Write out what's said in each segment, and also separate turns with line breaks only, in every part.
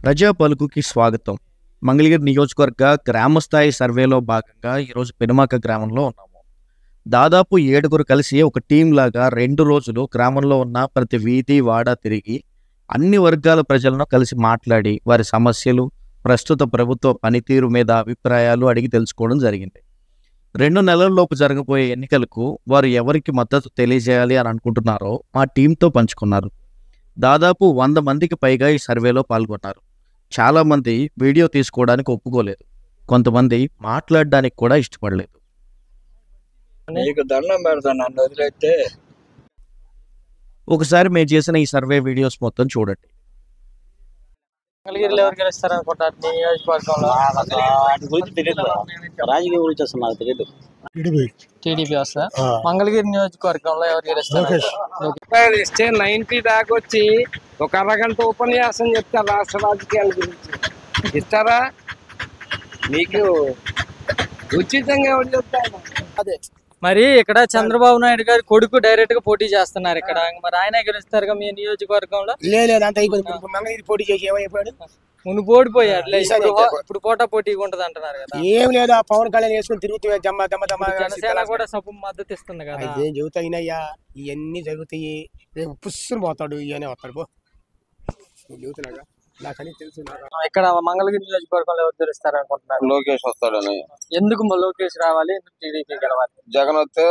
ప్రజా పలుకుకి స్వాగతం. మంగళగిరి నియోజకవర్గ గ్రామస్థాయి సర్వేలో భాగంగా ఈరోజు పెనుమాక గ్రామంలో ఉన్నాము. దాదాపు 7గురు కలిసి ఒక టీం లాగా 2 రోజులు గ్రామంలో ఉన్న ప్రతి వీధి వాడ తిరిగి అన్ని వర్గాల ప్రజలను కలిసి మాట్లాడి వారి సమస్యలు, ప్రస్తుత ప్రభుత్వ పనితీరు మీద అభిప్రాయాలు అడిగి తెలుసుకోవడం జరిగింది. 2 నెలల్లోపు జరగబోయే ఎన్నికలకు వారు ఎవరికి మద్దతు తెలియజేయాలి అని అనుకుంటున్నారో మా టీంతో పంచుకున్నారు. దాదాపు 100 మందికి పైగా ఈ సర్వేలో పాల్గొన్నారు. చాలామంది వీడియో తీసుకోవడానికి ఒప్పుకోలేదు, కొంతమంది మాట్లాడడానికి కూడా ఇష్టపడలేదు.
నీకు దండం పెడతాను, నన్ను వదిలేస్తే.
ఒకసారి మేము చేసిన ఈ సర్వే వీడియోస్ మొత్తం చూడండి.
మంగళగిరిలో ఎవరు గెలుస్తారు అనుకుంటారు నియోజకవర్గంలో?
వాటి గురించి తెలియదు, రాజకీయ గురించి అసలు నాకు తెలియదు.
టీడీపీ వస్తా. మంగళగిరి నియోజకవర్గంలో ఎవరు గెలుస్తారు?
ఇస్తే 90 దాకా వచ్చి ఒక అరగంట ఉపన్యాసం చెప్తారు రాష్ట్ర రాజకీయాల గురించి. ఇస్తారా? మీకు ఉచితంగా ఎవరు చెప్తారు?
అదే మరి ఇక్కడ చంద్రబాబు నాయుడు గారి కొడుకు డైరెక్ట్ గా పోటీ చేస్తున్నారు ఇక్కడ, మరి ఆయన గెలుస్తారు మీ నియోజకవర్గంలో?
లేదు అంత అయిపోయింది. మంగళగిరి పోటీ చేసి ఏమైపోయాడు?
మునుపు ఓడిపోయాడు, ఇప్పుడు పోటా పోటీగా ఉంటది అంటున్నారు కదా.
ఏం లేదు, ఆ పవన్ కళ్యాణ్ వేసుకుని తిరుగుతూ
జనసేన కూడా సభ మద్దతు ఇస్తుంది కదా.
ఏం చెబుతాయినయ్యా, ఇవన్నీ జరుగుతాయి. రేపు పుస్సును పోతాడు, ఇవన్నీ వస్తాడు. పో చెబుతున్నాగా, నాకని తెలుసు.
ఇక్కడ మంగళగిరి నియోజకవర్గంలో ఎవరు గెలుస్తారు అనుకుంటున్నారు?
లోకేష్ వస్తాడని.
ఎందుకు లోకేష్ రావాలి, ఎందుకు టీడీపీ గెలవాలి?
జగన్ వస్తే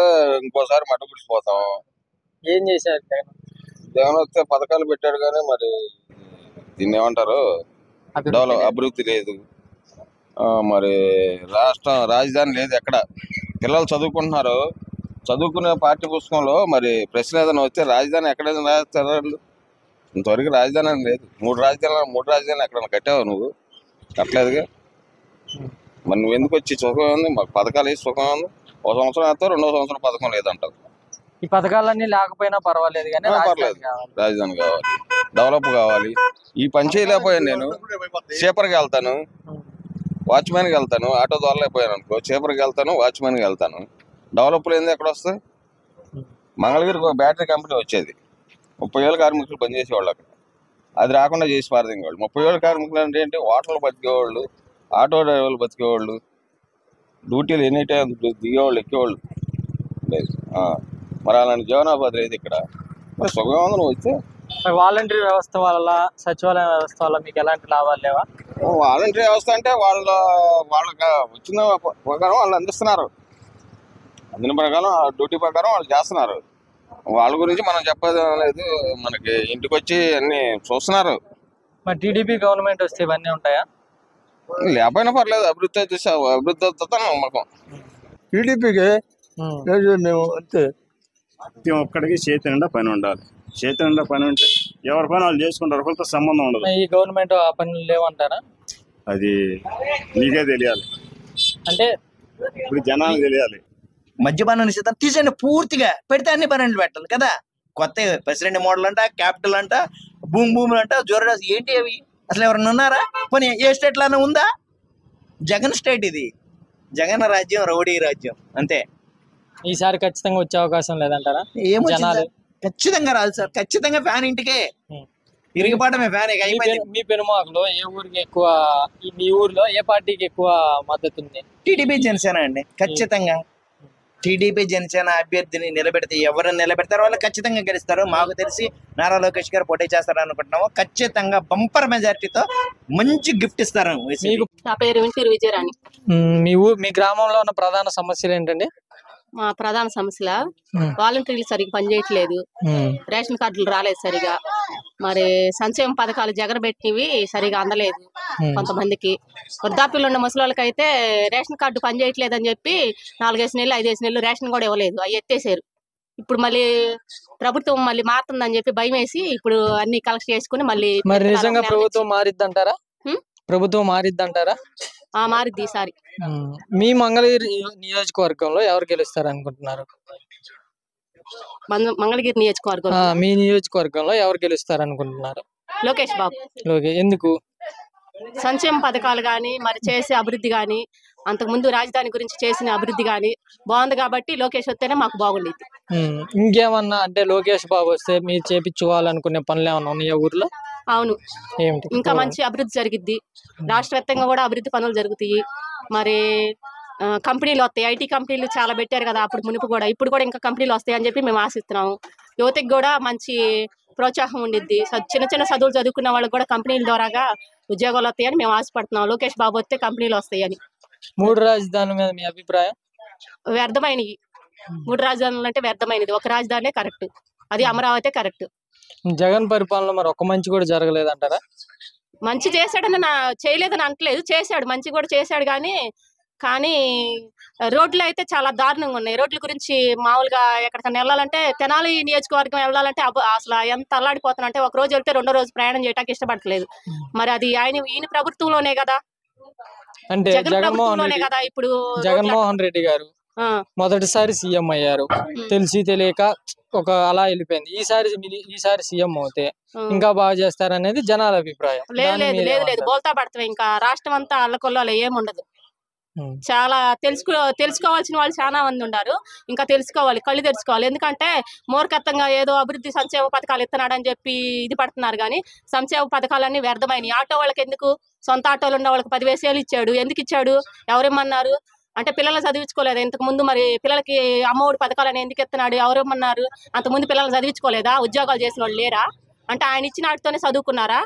ఇంకోసారి మట్టుకుడిసిపోతాం.
ఏం చేశారు
జగన్ వస్తే పథకాలు పెట్టాడు కానీ మరి దీన్ని ఏమంటారు, అభివృద్ధి లేదు. మరి రాజధాని లేదు ఎక్కడ. పిల్లలు చదువుకుంటున్నారు, చదువుకునే పాఠ్య పుస్తకంలో మరి ప్రశ్న ఏదైనా వస్తే రాజధాని ఎక్కడైనా రాస్తారు. ఇంతవరకు రాజధాని అని లేదు. 3 రాజధానులు ఎక్కడైనా కట్టావు నువ్వు? కట్టలేదుగా. మరి నువ్వు ఎందుకు వచ్చి సుఖం ఉంది? మాకు పథకాలు వేసి సుఖం ఉంది. 1 సంవత్సరం వేస్తావు, 2వ సంవత్సరం పథకం లేదంటావు.
ఈ పథకాలన్నీ లేకపోయినా పర్వాలేదు కానీ
పర్లేదు, రాజధాని కావాలి, డెవలప్ కావాలి. ఈ పని చేయలేకపోయాను నేను. చేపర్కి వెళ్తాను, వాచ్మెన్కి వెళ్తాను. ఆటో దొరలేకపోయాను అనుకో, చేపర్కి వెళ్తాను, వాచ్మెన్కి వెళ్తాను. డెవలప్ లేదు ఎక్కడ వస్తాయి? మంగళగిరికి ఒక బ్యాటరీ కంపెనీ వచ్చేది, 30,000 కార్మికులు పనిచేసేవాళ్ళు అక్కడ. అది రాకుండా చేసి పారదింగేవాళ్ళు. 30,000 కార్మికులు అంటే ఏంటి? హోటల్ బతికేవాళ్ళు, ఆటో డ్రైవర్లు బతికేవాళ్ళు, డ్యూటీలు ఎనీ టైం దిగేవాళ్ళు, ఎక్కేవాళ్ళు లేదు. మరి అలాంటి జీవనోపాధి లేదు ఇక్కడ. మరి సుఖంగా ఉంది నువ్వు వస్తే.
వాలంటరీ వ్యవస్థ వల్ల, సచివాలయ వ్యవస్థ వల్ల మీకు ఎలాంటి లాభాలు లేవా?
వాలంటరీ వ్యవస్థ అంటే వాళ్ళకి వచ్చిన ప్రకారం వాళ్ళు అందిస్తున్నారు. అందిన ప్రకారం డ్యూటీ ప్రకారం వాళ్ళు చేస్తున్నారు. వాళ్ళ గురించి మనం చెప్పేది లేదు. మనకి ఇంటికి వచ్చి అన్ని చూస్తున్నారు.
మరి టీడీపీ గవర్నమెంట్ వస్తే ఇవన్నీ ఉంటాయా?
లేకపోయినా పర్లేదు, అభివృద్ధి నమ్మకం.
టీడీపీకి మేము అంతే. ప్రతి ఒక్కడికి చేతి నిండా పని ఉండాలి. చేతి నిండా పని ఉంటే ఎవరి పని వాళ్ళు చేసుకుంటారు, ఒకరితో సంబంధం ఉండదు.
ఈ గవర్నమెంట్ ఆ పనులు లేవంటారా?
అది నీకే తెలియాలి,
అంటే
ఇప్పుడు జనానికి తెలియాలి.
మద్యపాన నిషేధం తీసేయండి, పూర్తిగా పెడితే అన్ని పనులు పెట్టాలి కదా. కొత్త ప్రెసిడెంట్ మోడల్ అంట, క్యాపిటల్ అంట, భూములు అంట, జోరడాస్ ఏంటి అవి? అసలు ఎవరన్నా ఉన్నారా? పోనీ ఏ స్టేట్ లోనే ఉందా? జగన్ స్టేట్ ఇది. జగన్ రాజ్యం రౌడీ రాజ్యం అంతే.
ఈసారి ఖచ్చితంగా వచ్చే అవకాశం లేదంటారా?
ఏమో ఖచ్చితంగా రాదు సార్. ఖచ్చితంగా ఫ్యాన్ ఇంటికే ఇరిగిపోవడమే ఫ్యాన్.
మీ పెనుమాకలో ఏ ఊరికి ఎక్కువ, మీ ఊర్లో ఏ పార్టీకి ఎక్కువ మద్దతు ఉంది?
టీడీపీ జనసేన అండి. ఖచ్చితంగా టీడీపీ జనసేన అభ్యర్థిని నిలబెడితే ఎవరిని నిలబెడతారో వాళ్ళు ఖచ్చితంగా గెలుస్తారు. మాకు తెలిసి నారా లోకేష్ గారు పోటీ చేస్తారు అనుకుంటున్నాము. ఖచ్చితంగా బంపర్ మెజారిటీతో మంచి గిఫ్ట్ ఇస్తారు.
నా పేరు వింటూరు విజయరాణి.
మీ గ్రామంలో ఉన్న ప్రధాన సమస్యలు ఏంటండి?
మా ప్రధాన సమస్యల వాలంటీర్లు సరిగ్గా పనిచేయట్లేదు, రేషన్ కార్డులు రాలేదు సరిగా, మరి సంక్షేమ పథకాలు జగన్ పెట్టినవి సరిగా అందలేదు కొంతమందికి. వృద్ధాప్యంలో ఉన్న ముసలిళ్ళకి అయితే రేషన్ కార్డు పనిచేయట్లేదు అని చెప్పి 4 నెలలు 5 నెలలు రేషన్ కూడా ఇవ్వలేదు, అవి ఎత్తేసారు. ఇప్పుడు మళ్ళీ ప్రభుత్వం మళ్ళీ మారుతుందని చెప్పి భయం వేసి ఇప్పుడు అన్ని కలెక్ట్ చేసుకుని మళ్ళీ.
మరి నిజంగా ప్రభుత్వం మారిద్దంటారా? ప్రభుత్వం మారిద్దంటారా?
మారిద్ది ఈసారి.
మీ మంగళగిరి నియోజకవర్గంలో ఎవరు గెలుస్తారు అనుకుంటున్నారు?
మంగళగిరి నియోజకవర్గం,
మీ నియోజకవర్గంలో ఎవరు గెలుస్తారు అనుకుంటున్నారు?
లోకేష్ బాబు.
ఎందుకు?
సంక్షేమ పథకాలు గాని, మరి చేసే అభివృద్ధి గాని, అంతకుముందు రాజధాని గురించి చేసిన అభివృద్ధి గాని బాగుంది కాబట్టి లోకేష్ వస్తేనే మాకు బాగుండేది.
ఇంకేమన్నా అంటే లోకేష్ బాబు వస్తే మీరు చేపించుకోవాలనుకునే పనులు ఏమన్నా ఉన్నాయా ఊర్లో?
అవును,
ఏమిటి
ఇంకా మంచి అభివృద్ధి జరిగిద్ది. రాష్ట్ర వ్యాప్తంగా కూడా అభివృద్ధి పనులు జరుగుతాయి. మరి కంపెనీలు వస్తాయి, ఐటీ కంపెనీలు చాలా పెట్టారు కదా అప్పుడు మునుపు కూడా, ఇప్పుడు కూడా ఇంకా కంపెనీలు వస్తాయి అని చెప్పి మేము ఆశిస్తున్నాము. యువతకి కూడా మంచి ప్రోత్సాహం ఉండిద్ది. చిన్న చిన్న చదువులు చదువుకున్న వాళ్ళకి కూడా కంపెనీల ద్వారాగా ఉద్యోగాలు వస్తాయని మేము ఆశపడుతున్నాం. లోకేష్ బాబు వస్తే కంపెనీలు వస్తాయని.
3 రాజధానుల మీద మీ అభిప్రాయం?
వ్యర్థమైనవి 3 రాజధానులు అంటే వ్యర్థమైనది. ఒక రాజధానే కరెక్ట్, అది అమరావతి కరెక్ట్.
జగన్ పరిపాలన మరి ఒక్క మంచి కూడా జరగలేదంటారా?
మంచి చేశాడని చేయలేదని అంటలేదు, చేశాడు, మంచి కూడా చేశాడు. కానీ రోడ్లు అయితే చాలా దారుణంగా ఉన్నాయి. రోడ్ల గురించి మామూలుగా ఎక్కడికైనా వెళ్ళాలంటే, తెనాలి నియోజకవర్గం వెళ్ళాలంటే అసలు ఎంత అల్లాడిపోతున్నా అంటే, ఒక రోజు వెళ్తే 2వ రోజు ప్రయాణం చేయడానికి ఇష్టపడట్లేదు. మరి అది ఈయన ప్రభుత్వంలోనే కదా,
అంటే
ప్రభుత్వంలోనే కదా. ఇప్పుడు
జగన్మోహన్ రెడ్డి గారు మొదటిసారి సీఎం అయ్యారు, తెలిసి తెలియక అలా వెళ్ళిపోయింది. ఈసారి సీఎం అవుతే ఇంకా బాగా చేస్తారనేది జనాల అభిప్రాయం.
లేదు బోల్తా పడతాయి. ఇంకా రాష్ట్రం అంతా అల్లకొల్లాలి, ఏముండదు. చాలా తెలుసుకోవాల్సిన వాళ్ళు చాలా మంది ఉన్నారు. ఇంకా తెలుసుకోవాలి, కళ్ళు తెరుచుకోవాలి. ఎందుకంటే మూర్ఖత్వంగా ఏదో అభివృద్ధి సంక్షేమ పథకాలు ఇస్తున్నాడని చెప్పి ఇది పడుతున్నారు. కానీ సంక్షేమ పథకాలన్నీ వ్యర్థమైనవి. ఆటో వాళ్ళకి ఎందుకు, సొంత ఆటోలు ఉన్న వాళ్ళకి 10,000 ఇచ్చాడు. ఎందుకు ఇచ్చాడు, ఎవరేమన్నారు అంటే పిల్లల్ని చదివించుకోలేదా ఇంతకు ముందు? మరి పిల్లలకి అమ్మఒడి పథకాలని ఎందుకు ఇస్తున్నాడు, ఎవరేమన్నారు? అంతకుముందు పిల్లల్ని చదివించుకోలేదా? ఉద్యోగాలు చేసిన వాళ్ళు లేరా అంటే ఆయన ఇచ్చిన వాటితోనే చదువుకున్నారా?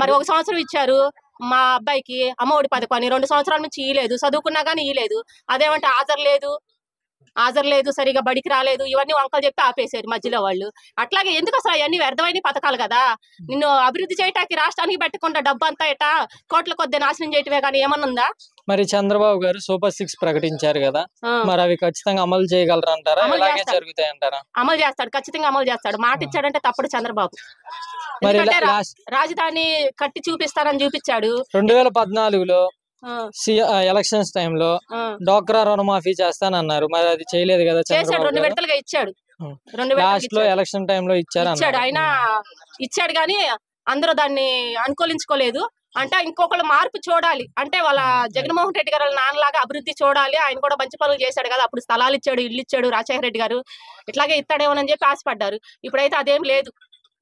మరి 1 సంవత్సరం ఇచ్చారు మా అబ్బాయికి అమ్మఒడి పథకాన్ని, 2 సంవత్సరాల నుంచి ఇయ్యలేదు, చదువుకున్నా కానీ ఇయ్యలేదు. అదేమంటే హాజరు లేదు, సరిగా బడికి రాలేదు, ఇవన్నీ వంకలు చెప్పి ఆపేశారు మధ్యలో వాళ్ళు. అట్లాగే ఎందుకు అసలు అవన్నీ వ్యర్థమైన పథకాలు కదా. నిన్ను అభివృద్ధి చేయటానికి రాష్ట్రానికి పెట్టకుండా డబ్బంతా ఎటా కోట్ల కొద్ది నాశనం చేయటమే కానీ ఏమన్నా ఉందా?
మరి చంద్రబాబు గారు సూపర్ 6 ప్రకటించారు కదా, మరి అవి ఖచ్చితంగా అమలు చేయగలరు అంటారా? ఇలాగే జరుగుతాయి అంటారా?
అమలు చేస్తాడు, ఖచ్చితంగా అమలు చేస్తాడు. మాట ఇచ్చాడంటే తప్పుడు చంద్రబాబు. రాజధాని కట్టి చూపిస్తారని చూపించాడు.
2014లో ఎలక్షన్స్ టైంలో డ్వాక్రా రుణమాఫీ చేస్తానన్నారు, మరి అది చేయలేదు కదా.
చేశాడు, 2 విడతలుగా ఇచ్చాడు.
లాస్ట్ లో ఎలక్షన్ టైంలో ఇచ్చాడు.
ఆయన ఇచ్చాడు కానీ అందరూ దాన్ని అనుకూలించుకోలేదు. అంటే ఇంకొకళ్ళు మార్పు చూడాలి అంటే, వాళ్ళ జగన్మోహన్ రెడ్డి గారు వాళ్ళ నాన్నలాగా అభివృద్ధి చూడాలి. ఆయన కూడా మంచి పనులు చేశాడు కదా, అప్పుడు స్థలాలు ఇచ్చాడు, ఇల్లు ఇచ్చాడు. రాజశేఖర రెడ్డి గారు ఇట్లాగే ఇస్తాడేమోనని చెప్పి ఆశపడ్డారు. ఇప్పుడైతే అదేం లేదు.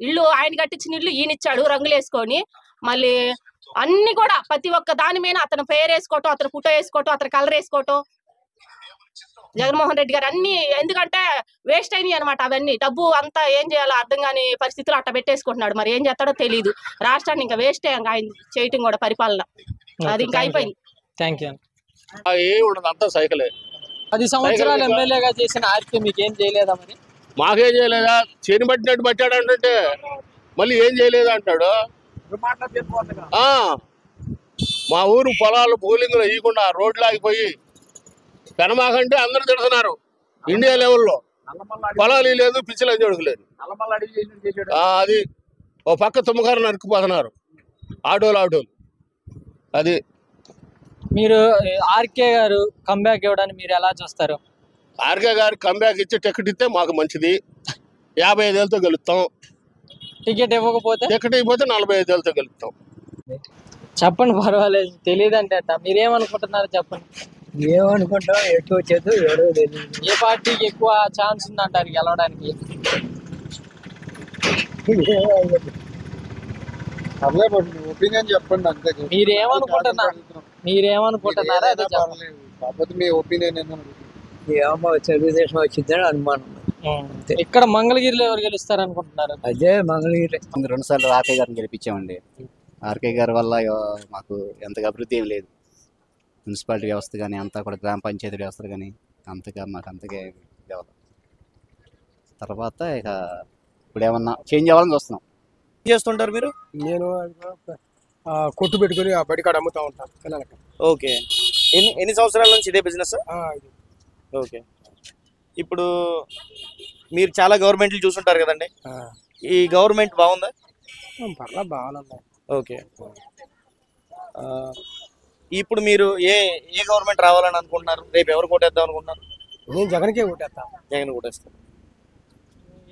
ఇల్లు ఆయన కట్టించిన ఇల్లు ఈయన ఇచ్చాడు, రంగులు వేసుకొని. మళ్ళీ అన్ని కూడా ప్రతి ఒక్క దాని మీద అతను పేరు వేసుకోవటం, అతను ఫోటో వేసుకోవటం, అతను కలర్ వేసుకోవటం. జగన్మోహన్ రెడ్డి గారు అన్ని ఎందుకంటే వేస్ట్ అయినాయి అనమాట. అవన్నీ డబ్బు అంతా ఏం చేయాలో అర్థం కాని పరిస్థితులు అట్ట పెట్టేసుకుంటున్నాడు. మరి ఏం చేస్తాడో తెలియదు. రాష్ట్రాన్ని ఇంకా వేస్ట్ ఆయన చేయటం కూడా పరిపాలన, అది ఇంకా అయిపోయింది.
10 సంవత్సరాలు ఎమ్మెల్యేగా చేసిన ఆర్కే మీకు ఏం చేయలేదా? మరి
మాకేం చేయలేదా? చేని పట్టినట్టు పట్టాడు అంటే మళ్ళీ ఏం చేయలేదు అంటాడు. మా ఊరు పొలాలు పోలింగ్లు ఇవ్వకుండా రోడ్లు ఆగిపోయి పెనమాకంటే అందరూ తిడుతున్నారు. ఇండియా లెవెల్లో పొలాలు లేదు, పిచ్చిలు జరుగులేదు. అది ఓ పక్క తుమ్మకారు నరుక్కుపోతున్నారు ఆటోలు. అది
మీరు ఆర్కే గారు కంబ్యాక్ ఇవ్వడానికి మీరు ఎలా చూస్తారు?
ఆర్కే గారు కంబ్యాక్ ఇచ్చి టికెట్ ఇస్తే మాకు మంచిది. 55 ఏళ్ళతో గెలుస్తాం.
టికెట్ ఇవ్వకపోతే
45 ఏళ్ళతో గెలుస్తాం.
చెప్పండి, పర్వాలేదు. తెలియదు అంటే మీరేమనుకుంటున్నారు చెప్పండి.
ఏమనుకుంటాం, ఎటు వచ్చేది ఎవరో తెలియదు.
ఏ పార్టీకి ఎక్కువ ఛాన్స్ ఉందంటారు గెలవడానికి?
ఒపీనియన్ చెప్పండి అంతే.
మీరేమనుకుంటున్నారా అదే చెప్పండి.
కాకపోతే మీ ఒపీనియన్
ఏమో తెలుగుదేశం వచ్చిందని అనుమానం.
ఇక్కడ మంగళగిరిలో ఎవరు గెలుస్తారు అనుకుంటున్నారు?
అదే మంగళగిరి
2 సార్లు ఆర్కే గారిని గెలిపించామండి. ఆర్కే గారి వల్ల మాకు ఎంతగా అభివృద్ధి ఏం లేదు. మున్సిపాలిటీ వ్యవస్థ కానీ అంతా కూడా, గ్రామ పంచాయతీ వ్యవస్థ కానీ మాకు అంతగా డెవలప్. తర్వాత ఇక ఇప్పుడు ఏమన్నా చేంజ్ అవ్వాలని చూస్తున్నాం.
ఏం చేస్తుంటారు మీరు? నేను కొట్టు పెట్టుకుని ఆ బడికాడ అమ్ముతా ఉంటాను పిల్లలకి.
ఓకే. ఎన్ని సంవత్సరాల నుంచి ఇదే బిజినెస్? ఓకే. ఇప్పుడు మీరు చాలా గవర్నమెంట్లు చూసుంటారు కదండి, ఈ గవర్నమెంట్ బాగుందా?
పర్లేదు, బాగానే.
ఓకే. ఇప్పుడు మీరు ఏ గవర్నమెంట్ రావాలని అనుకుంటున్నారు? రేపు ఎవరు కోటేద్దాం అనుకుంటున్నారు?
నేను జగన్కే కోటేస్తాను.
జగన్ కోటేస్తాను.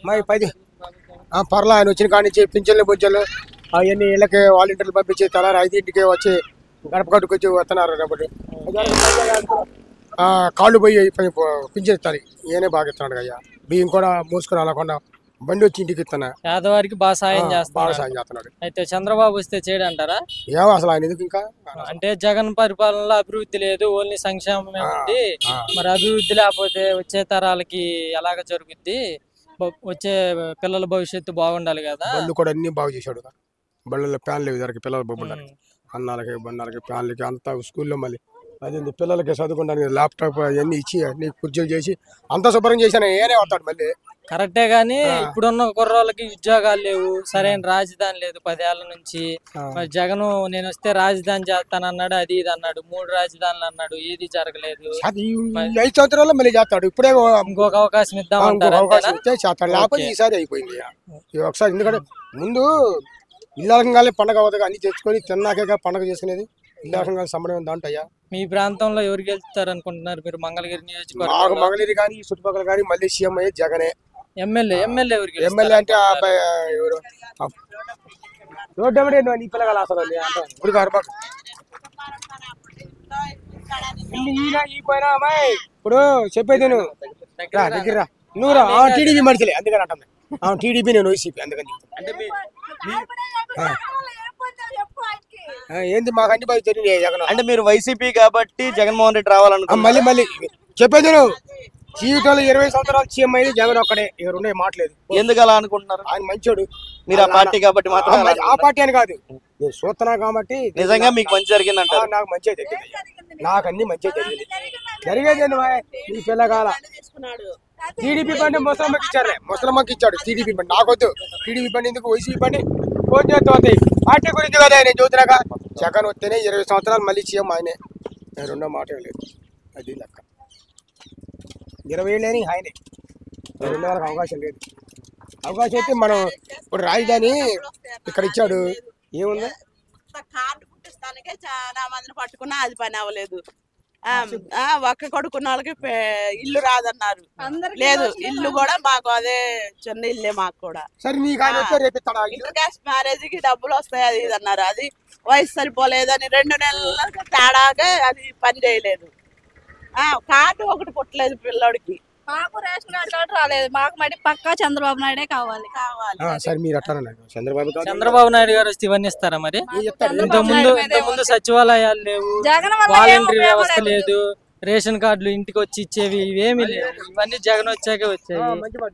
మా 10 పర్లా ఆయన వచ్చిన కాడి నుంచి పింఛన్లు బుజ్జలు అవన్నీ ఇళ్ళకి వాలంటీర్లు పంపించి తలారి 5ంటికి వచ్చి గడప కట్టుకొచ్చి వస్తున్నారు. కాబట్టి కాళ్ళు పోయి పింఛన్ ఇస్తారు. ఈయనే బాగా ఇస్తున్నాడు అయ్యా. బియ్యం కూడా మూసుకొని అలాకుండా బండి వచ్చి ఇంటికి ఇస్తానా
పేదవారికి బాగా సాయం
బాగా
చేస్తున్నారు.
సాయం చేస్తున్నాడు.
అయితే చంద్రబాబు వస్తే చేయడంటారా?
ఏమో అసలు ఆయన ఎందుకు ఇంకా
అంటే జగన్ పరిపాలనలో అభివృద్ధి లేదు, ఓన్లీ సంక్షేమమే ఉంది. మరి అభివృద్ధి లేకపోతే వచ్చే తరాలకి ఎలాగ జరుగుద్ది? వచ్చే పిల్లల భవిష్యత్తు బాగుండాలి కదా.
బళ్ళు కూడా అన్ని బాగు చేశాడు. బళ్ళలో ఫ్యాన్లు లేవు ధరకి పిల్లల బొబ్బులకి, అన్నాలకి బండాలకి ఫ్యాన్లకి అంతా స్కూల్లో మళ్ళీ అదే పిల్లలకి చదువుకోవడానికి ల్యాప్టాప్ అవన్నీ ఇచ్చి అన్ని కుర్చీలు చేసి అంతా శుభ్రం చేశాను. ఏనే వస్తాడు మళ్ళీ.
కరెక్టే గానీ ఇప్పుడున్న కుర్రోళ్ళకి ఉద్యోగాలు లేవు, సరైన రాజధాని లేదు 10 ఏళ్ల నుంచి. మరి జగన్ నేను వస్తే రాజధాని చేస్తానన్నాడు, అది ఇది అన్నాడు, 3 రాజధానులు అన్నాడు, ఏది జరగలేదు.
5 సంవత్సరాల్లో మళ్ళీ చేస్తాడు. ఇప్పుడే
ఇంకొక అవకాశం ఇద్దామంటారు.
అవకాశం ఇస్తే చేస్తాడు, లేకపోతే ఈసారి అయిపోయింది ఒకసారి. ఎందుకంటే ముందు ఇల్లాకంగానే పండగ అవుతుంది, అన్ని తెచ్చుకొని తిన్నాకే పండగ చేసుకునేది. ఇల్లాకంగా సంబరం దాంట్లో అయ్యా.
మీ ప్రాంతంలో ఎవరు గెలుస్తారు అనుకుంటున్నారు మీరు? మంగళగిరి నియోజకవర్గం.
మాకు మంగళగిరి కానీ చుట్టుపక్కల కానీ మళ్ళీ సీఎం అయ్యే జగనే.
ఎమ్మెల్యే ఎవరికి?
ఎమ్మెల్యే అంటే ఆ అబ్బాయి ఎవరు రోడ్డు నీ పిల్లగాలు అసలు ఇప్పుడు గారు ఈ పోయినా అమ్మాయి ఇప్పుడు చెప్పేది నువ్వు దగ్గర నువ్వు రా. టీడీపీ మనిషిలే అందుకని అంటుంది. టీడీపీ నేను వైసీపీ అందుకని. ఏంది మాకు అన్ని బాగా జరిగినాయి జగన్.
అంటే మీరు వైసీపీ కాబట్టి జగన్మోహన్ రెడ్డి రావాలనుకుంటున్నారు.
మళ్ళీ మళ్ళీ చెప్పేది నువ్వు జీవితంలో 20 సంవత్సరాలు సీఎం అయ్యి జగన్ ఒక్కడే, ఎవరున్నాయి మాట్లేదు.
ఎందుకు అలా అనుకుంటున్నారు?
ఆయన మంచోడు.
మీరు ఆ పార్టీ కాబట్టి మాత్రం
ఆ పార్టీ అని కాదు, నేను చూస్తున్నా కాబట్టి.
నిజంగా మీకు మంచి జరిగిందంటారు?
నాకు మంచిగా జరిగింది, నాకు అన్ని మంచిగా జరిగింది. జరిగేది ఈ పిల్లగాల టీడీపీ బండి ముసలమ్మకి ఇచ్చారు, ముసలమ్మకి ఇచ్చాడు టీడీపీ బండి. నాకొద్దు టీడీపీ బండి, ఎందుకు వైసీపీ బండి ఫోన్ చేస్తూ అవుతాయి. పార్టీ గురించి కదా నేను చూస్తున్నాగా. జగన్ వస్తేనే 20 సంవత్సరాలు మళ్ళీ సీఎం ఆయనే, రెండో మాట లేదు. అది లెక్క. 20 ఏళ్ళని ఆయనే, రెండో వాళ్ళకి అవకాశం లేదు. అవకాశం అయితే మనం ఇప్పుడు రాజధాని ఇక్కడ ఇచ్చాడు, ఏముంది
కార్డు పుట్టిస్తానికే చాలా మందిని పట్టుకున్నా అది పని అవ్వలేదు. ఒక్క కొడుకున్న వాళ్ళకి ఇల్లు రాదన్నారు. లేదు, ఇల్లు కూడా మాకు అదే చిన్న ఇల్లే మాకు కూడా. ఇంటర్ కాస్ట్ మ్యారేజ్ కి డబ్బులు వస్తాయి అది ఇది అన్నారు. అది వయసు సరిపోలేదని 2 నెలల తేడాగా అది పని చేయలేదు. కార్డు ఒకటి పుట్టలేదు పిల్లోడికి.
మాకు రేషన్ కార్డు రాలేదు. మాకు మరి పక్కా చంద్రబాబు నాయుడే కావాలి.
చంద్రబాబు నాయుడు గారు వస్తే ఇవన్నీ ఇస్తారా? మరి ఇంతకుముందు సచివాలయాలు లేవు, వాలంటరీ వ్యవస్థ లేదు, రేషన్ కార్డులు ఇంటికి వచ్చి ఇచ్చేవి ఇవేమి లేవు. ఇవన్నీ జగన్ వచ్చాకే వచ్చాయి.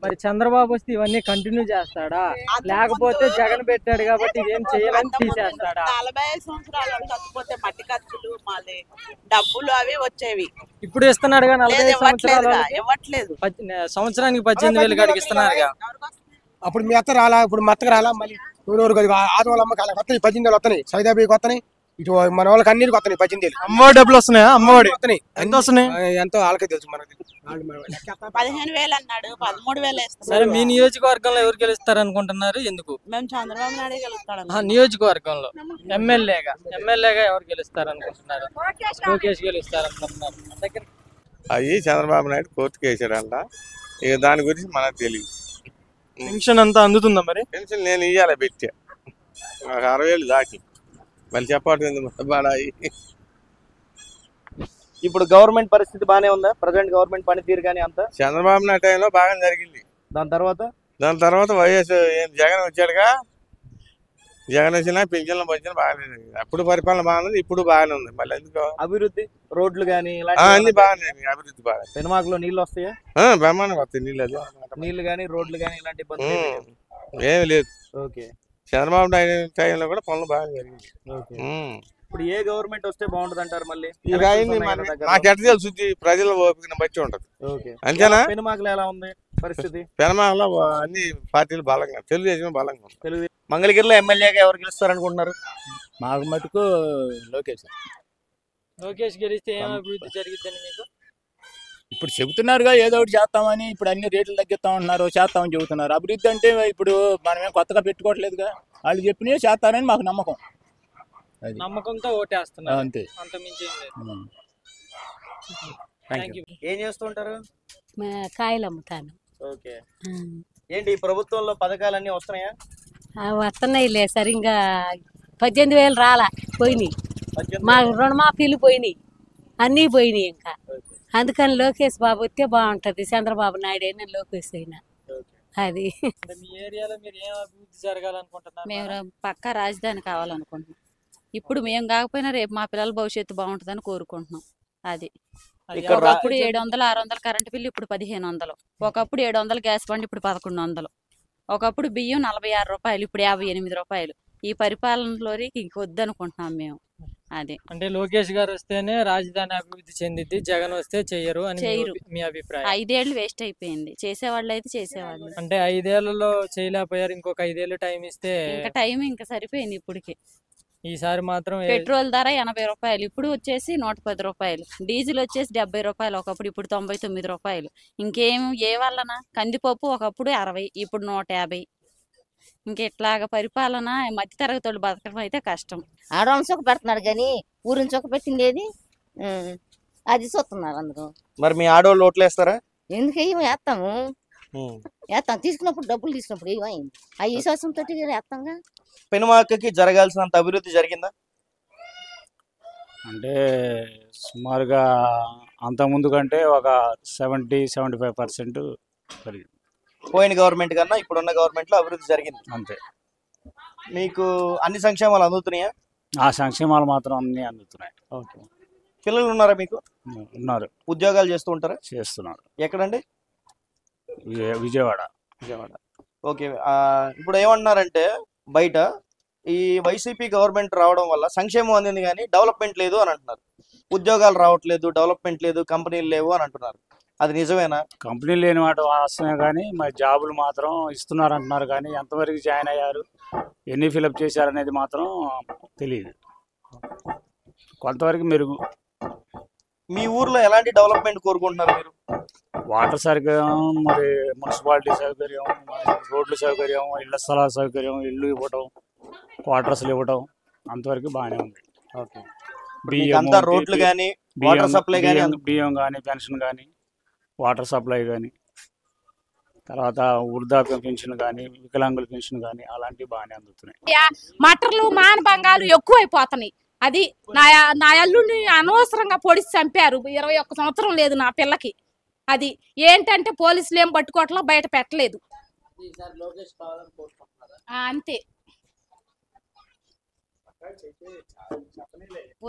మరి చంద్రబాబు వస్తే ఇవన్నీ కంటిన్యూ చేస్తాడా, లేకపోతే జగన్ పెట్టాడు కాబట్టి ఇవేం చేయాలని తీసేస్తాడా?
45 సంవత్సరాలు చచ్చిపోతే మట్టి ఖర్చులు మళ్ళీ డబ్బులు అవి వచ్చేవి.
ఇప్పుడు ఇస్తున్నాడు కదా 45 సంవత్సరాలు
ఇవ్వట్లేదు.
సంవత్సరానికి 18,000 కాడికి ఇస్తున్నారుగా.
అప్పుడు మీ అత్త రాలా, ఇప్పుడు మా అత్తకు రాలా, మళ్ళీ ఆదవాళ్ళ అమ్మకి అలా వస్తాయి 18,000 వస్తున్నాయి, సైదాబీకి వస్తున్నాయి, ఇటు మన వాళ్ళకి అన్నిటికి వస్తున్నాయి 18,000.
అమ్మఒడి డబ్బులు వస్తున్నాయా? అమ్మఒడి వస్తున్నాయి. ఎంత వస్తున్నాయి?
ఎంతో వాళ్ళకే తెలుసు, మనకి
15,000 అన్నాడు, 13,000 ఇస్తున్నారు.
సరే, మీ నియోజకవర్గంలో ఎవరు గెలుస్తారు అనుకుంటున్నారు? ఎందుకు?
మేము చంద్రబాబు నాయుడు గెలుస్తాడు.
నియోజకవర్గంలో ఎమ్మెల్యేగా ఎవరు గెలుస్తారు అనుకుంటున్నారు? లోకేష్ గెలుస్తారు అనుకుంటున్నారు.
అవి చంద్రబాబు నాయుడు కోర్టుకు వేసాడంట. ఇక దాని గురించి మనకు తెలియదు.
పెన్షన్ అంతా అందుతుందా? మరి
పెన్షన్ నేను ఇయ్యాలి పెట్టా, నాకు 60,000 దాకి. మళ్ళీ చెప్పాలి బాడాయి.
ఇప్పుడు గవర్నమెంట్ పరిస్థితి బాగానే ఉందా? ప్రజెంట్ గవర్నమెంట్ పనితీరు కానీ అంతా
చంద్రబాబు నాయుడు టైంలో బాగా జరిగింది.
దాని తర్వాత
వైఎస్ జగన్ వచ్చాడుగా. జగన్ వచ్చినా పింఛన్లు పంచిన బాగానే జరిగింది. అప్పుడు పరిపాలన బాగుంది, ఇప్పుడు బాగానే ఉంది. మళ్ళీ ఎందుకు
అభివృద్ధి, రోడ్లు కానీ
అన్ని బాగానే, అభివృద్ధి బాగా.
పెనుమాకలో నీళ్ళు వస్తాయా?
బ్రహ్మాండంగా వస్తాయి నీళ్ళు. అది
నీళ్లు కానీ రోడ్లు కానీ ఇలాంటి ఇబ్బంది
ఏమి లేదు.
ఓకే,
చంద్రబాబు నాయుడు టైంలో కూడా పనులు బాగా జరిగింది.
ఇప్పుడు ఏ గవర్నమెంట్ వస్తే బాగుంటుంది అంటారు? మళ్ళీ
నాకు ఎట్ట తెలుసు, ప్రజల ఓపికను బట్టి ఉంటది. అంతేనా?
పెనుమాకలో ఎలా ఉంది పరిస్థితి?
పెనుమాకలో అన్ని పార్టీలు బలంగా, తెలుగుదేశం బలంగా ఉంది.
మంగళగిరిలో ఎమ్మెల్యేగా ఎవరు గెలుస్తారు అనుకుంటున్నారు?
మాకు మటుకు
లోకేష్ గెలిస్తే ఏం అభివృద్ధి జరిగిద్దని మీకు
ఇప్పుడు చెబుతున్నారుగా, ఏదో ఒకటి చేస్తామని. ఇప్పుడు అన్ని రేట్లు తగ్గిస్తామంటున్నారు, చేస్తామని చెబుతున్నారు. అభివృద్ధి అంటే ఇప్పుడు మనమేం కొత్తగా పెట్టుకోవట్లేదుగా, వాళ్ళు చెప్పినవి చేస్తారని మాకు నమ్మకం.
నమ్మకంతో ఓటేస్తున్నారు,
అంతే.
అంత మించి
ఏం చేస్తుంటారు?
కాయలు అమ్ముతాను.
ఓకే, ఏంటి ప్రభుత్వంలో పథకాలన్నీ వస్తున్నాయా?
వస్తున్నాయిలే, సరిగ్గా 18,000 రాలా, పోయినాయి. మా రుణమాఫీలు పోయినాయి, అన్నీ పోయినాయి. ఇంకా అందుకని లోకేష్ బాబు వస్తే బాగుంటది. చంద్రబాబు నాయుడు అయినా లోకేష్ అయినా అది
మీ ఏరియాలో మీరు ఏం అభివృద్ధి జరగాలనుకుంటున్నారు?
మేము పక్కా రాజధాని కావాలనుకుంటున్నాం. ఇప్పుడు మేము కాకపోయినా రేపు మా పిల్లల భవిష్యత్తు బాగుంటుందని కోరుకుంటున్నాం. అది ఒకప్పుడు 700 600 కరెంటు బిల్లు ఇప్పుడు 1500. ఒకప్పుడు 700 గ్యాస్ బండ్ ఇప్పుడు 1100. ఒకప్పుడు బియ్యం 46 రూపాయలు ఇప్పుడు 58 రూపాయలు. ఈ పరిపాలనలోని ఇంకొద్దనుకుంటున్నాం మేము. అది
అంటే లోకేష్ గారు వస్తేనే రాజధాని అభివృద్ధి చెందిద్ది, జగన్ వస్తే చెయ్యరు అని మీ అభిప్రాయం?
5 ఏళ్ళు వేస్ట్ అయిపోయింది. చేసేవాళ్ళు అయితే చేసేవాళ్ళు.
అంటే 5 ఏళ్లలో చేయలేకపోయారు, ఇంకొక 5 ఏళ్ళు టైం ఇస్తే
ఇంకా టైం ఇంకా సరిపోయింది. ఇప్పటికి
ఈసారి మాత్రం
పెట్రోల్ ధర 80 రూపాయలు, ఇప్పుడు వచ్చేసి 110 రూపాయలు. డీజిల్ వచ్చేసి 70 రూపాయలు ఒకప్పుడు, ఇప్పుడు 99 రూపాయలు. ఇంకేం ఏ వల్లన? కందిపప్పు ఒకప్పుడు 60, ఇప్పుడు 150. ఇంకెట్లాగా పరిపాలన మధ్య తరగతి వాళ్ళు బతకడం అయితే కష్టం.
ఆడవాళ్ళని చొక్క పెడుతున్నారు కానీ ఊరిని చొక్క పెట్టింది ఏది? అది చూస్తున్నారు అందరూ.
మరి మీ ఆడవాళ్ళు ఓట్లు వేస్తారా?
ఎందుకు వేస్తాము, తీసుకున్నప్పుడు డబ్బులు తీసుకున్నప్పుడు ఏమైంది? ఆ విశ్వాసం తోటి వేస్తాంగా.
పెనుమాకకి జరగాల్సినంత అభివృద్ధి జరిగిందా?
అంటే సుమారుగా అంతకుముందు కంటే ఒక 70-75% పెరిగింది.
పోయిన గవర్నమెంట్ కన్నా ఇప్పుడున్న గవర్నమెంట్ లో అభివృద్ధి జరిగింది
అంతే.
మీకు అన్ని సంక్షేమాలు అందుతున్నాయా?
ఆ సంక్షేమాలు మాత్రం అన్ని అందుతున్నాయి.
ఓకే. పిల్లలు ఉన్నారా మీకు?
ఉన్నారు.
ఉద్యోగాలు చేస్తూ ఉంటారా?
చేస్తున్నారు.
ఎక్కడండి?
విజయవాడ.
ఓకే. ఇప్పుడు ఏమన్నారంటే బయట ఈ వైసీపీ గవర్నమెంట్ రావడం వల్ల సంక్షేమం అందింది కానీ డెవలప్మెంట్ లేదు అని అంటున్నారు. ఉద్యోగాలు రావట్లేదు, డెవలప్మెంట్ లేదు, కంపెనీలు లేవు అని అంటున్నారు. అది నిజమేనా?
కంపెనీలు లేని వాటి వస్తున్నాయి కానీ మరి జాబులు మాత్రం ఇస్తున్నారు అంటున్నారు కానీ ఎంతవరకు జాయిన్ అయ్యారు, ఎన్ని ఫిలప్ చేశారనేది మాత్రం తెలియదు. కొంతవరకు మెరుగు.
మీ ఊర్లో ఎలాంటి డెవలప్మెంట్ కోరుకుంటున్నారు మీరు?
వాటర్ సౌకర్యం, మరి మున్సిపాలిటీ సౌకర్యం, రోడ్ల సౌకర్యం, ఇళ్ల స్థలాల సౌకర్యం, ఇల్లు ఇవ్వటం, క్వార్టర్స్లు ఇవ్వటం అంతవరకు బాగానే ఉంది.
ఓకే. రోడ్లు కానీ వాటర్ సప్లై కానీ,
బియ్యం కానీ, పెన్షన్ కానీ, వాటర్ సప్లై కానీ, తర్వాత వృద్ధాప్య పెన్షన్ కానీ, వికలాంగుల పెన్షన్ కానీ అలాంటివి బాగానే అందుతున్నాయి.
మటర్లు మానభంగాలు ఎక్కువైపోతున్నాయి. అది నా అల్లుడిని అనవసరంగా పొడిచి చంపారు. 21 సంవత్సరం లేదు నా పిల్లకి. అది ఏంటంటే పోలీసులు ఏం పట్టుకోవట్లా, బయట పెట్టలేదు. అంతే.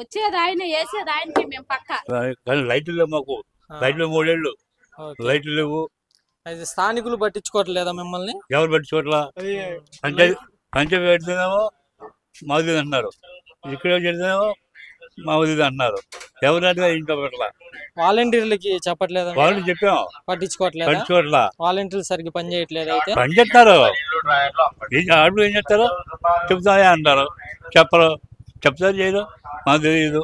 వచ్చేది ఆయన, వేసేది ఆయనకి. మేము పక్క
లైట్లు లేవు మాకు. లైట్లు 3 ఏళ్ళు లైట్లు లేవు.
స్థానికులు పట్టించుకోవట్లేదా మిమ్మల్ని?
ఎవరు పట్టించుకోవట్లా? పంచాయతీ పెడితేనేమో మాది అంటున్నారు, ఇక్కడ పెడితేనేమో మాది అంటున్నారు. ఎవరైనా ఇంకా పెట్టలా.
వాలంటీర్లకి చెప్పట్లేదా?
వాళ్ళు చెప్పాం,
పట్టించుకోవట్లేదా? వాలంటీర్లు సరిగ్గా పని చేయట్లేదు. అయితే
పని చేస్తారు. ఆడు ఏం చేస్తారు? చెప్తాయా అంటారు, చెప్పరు. చెప్తారు, చేయరు. మాకు తెలియదు.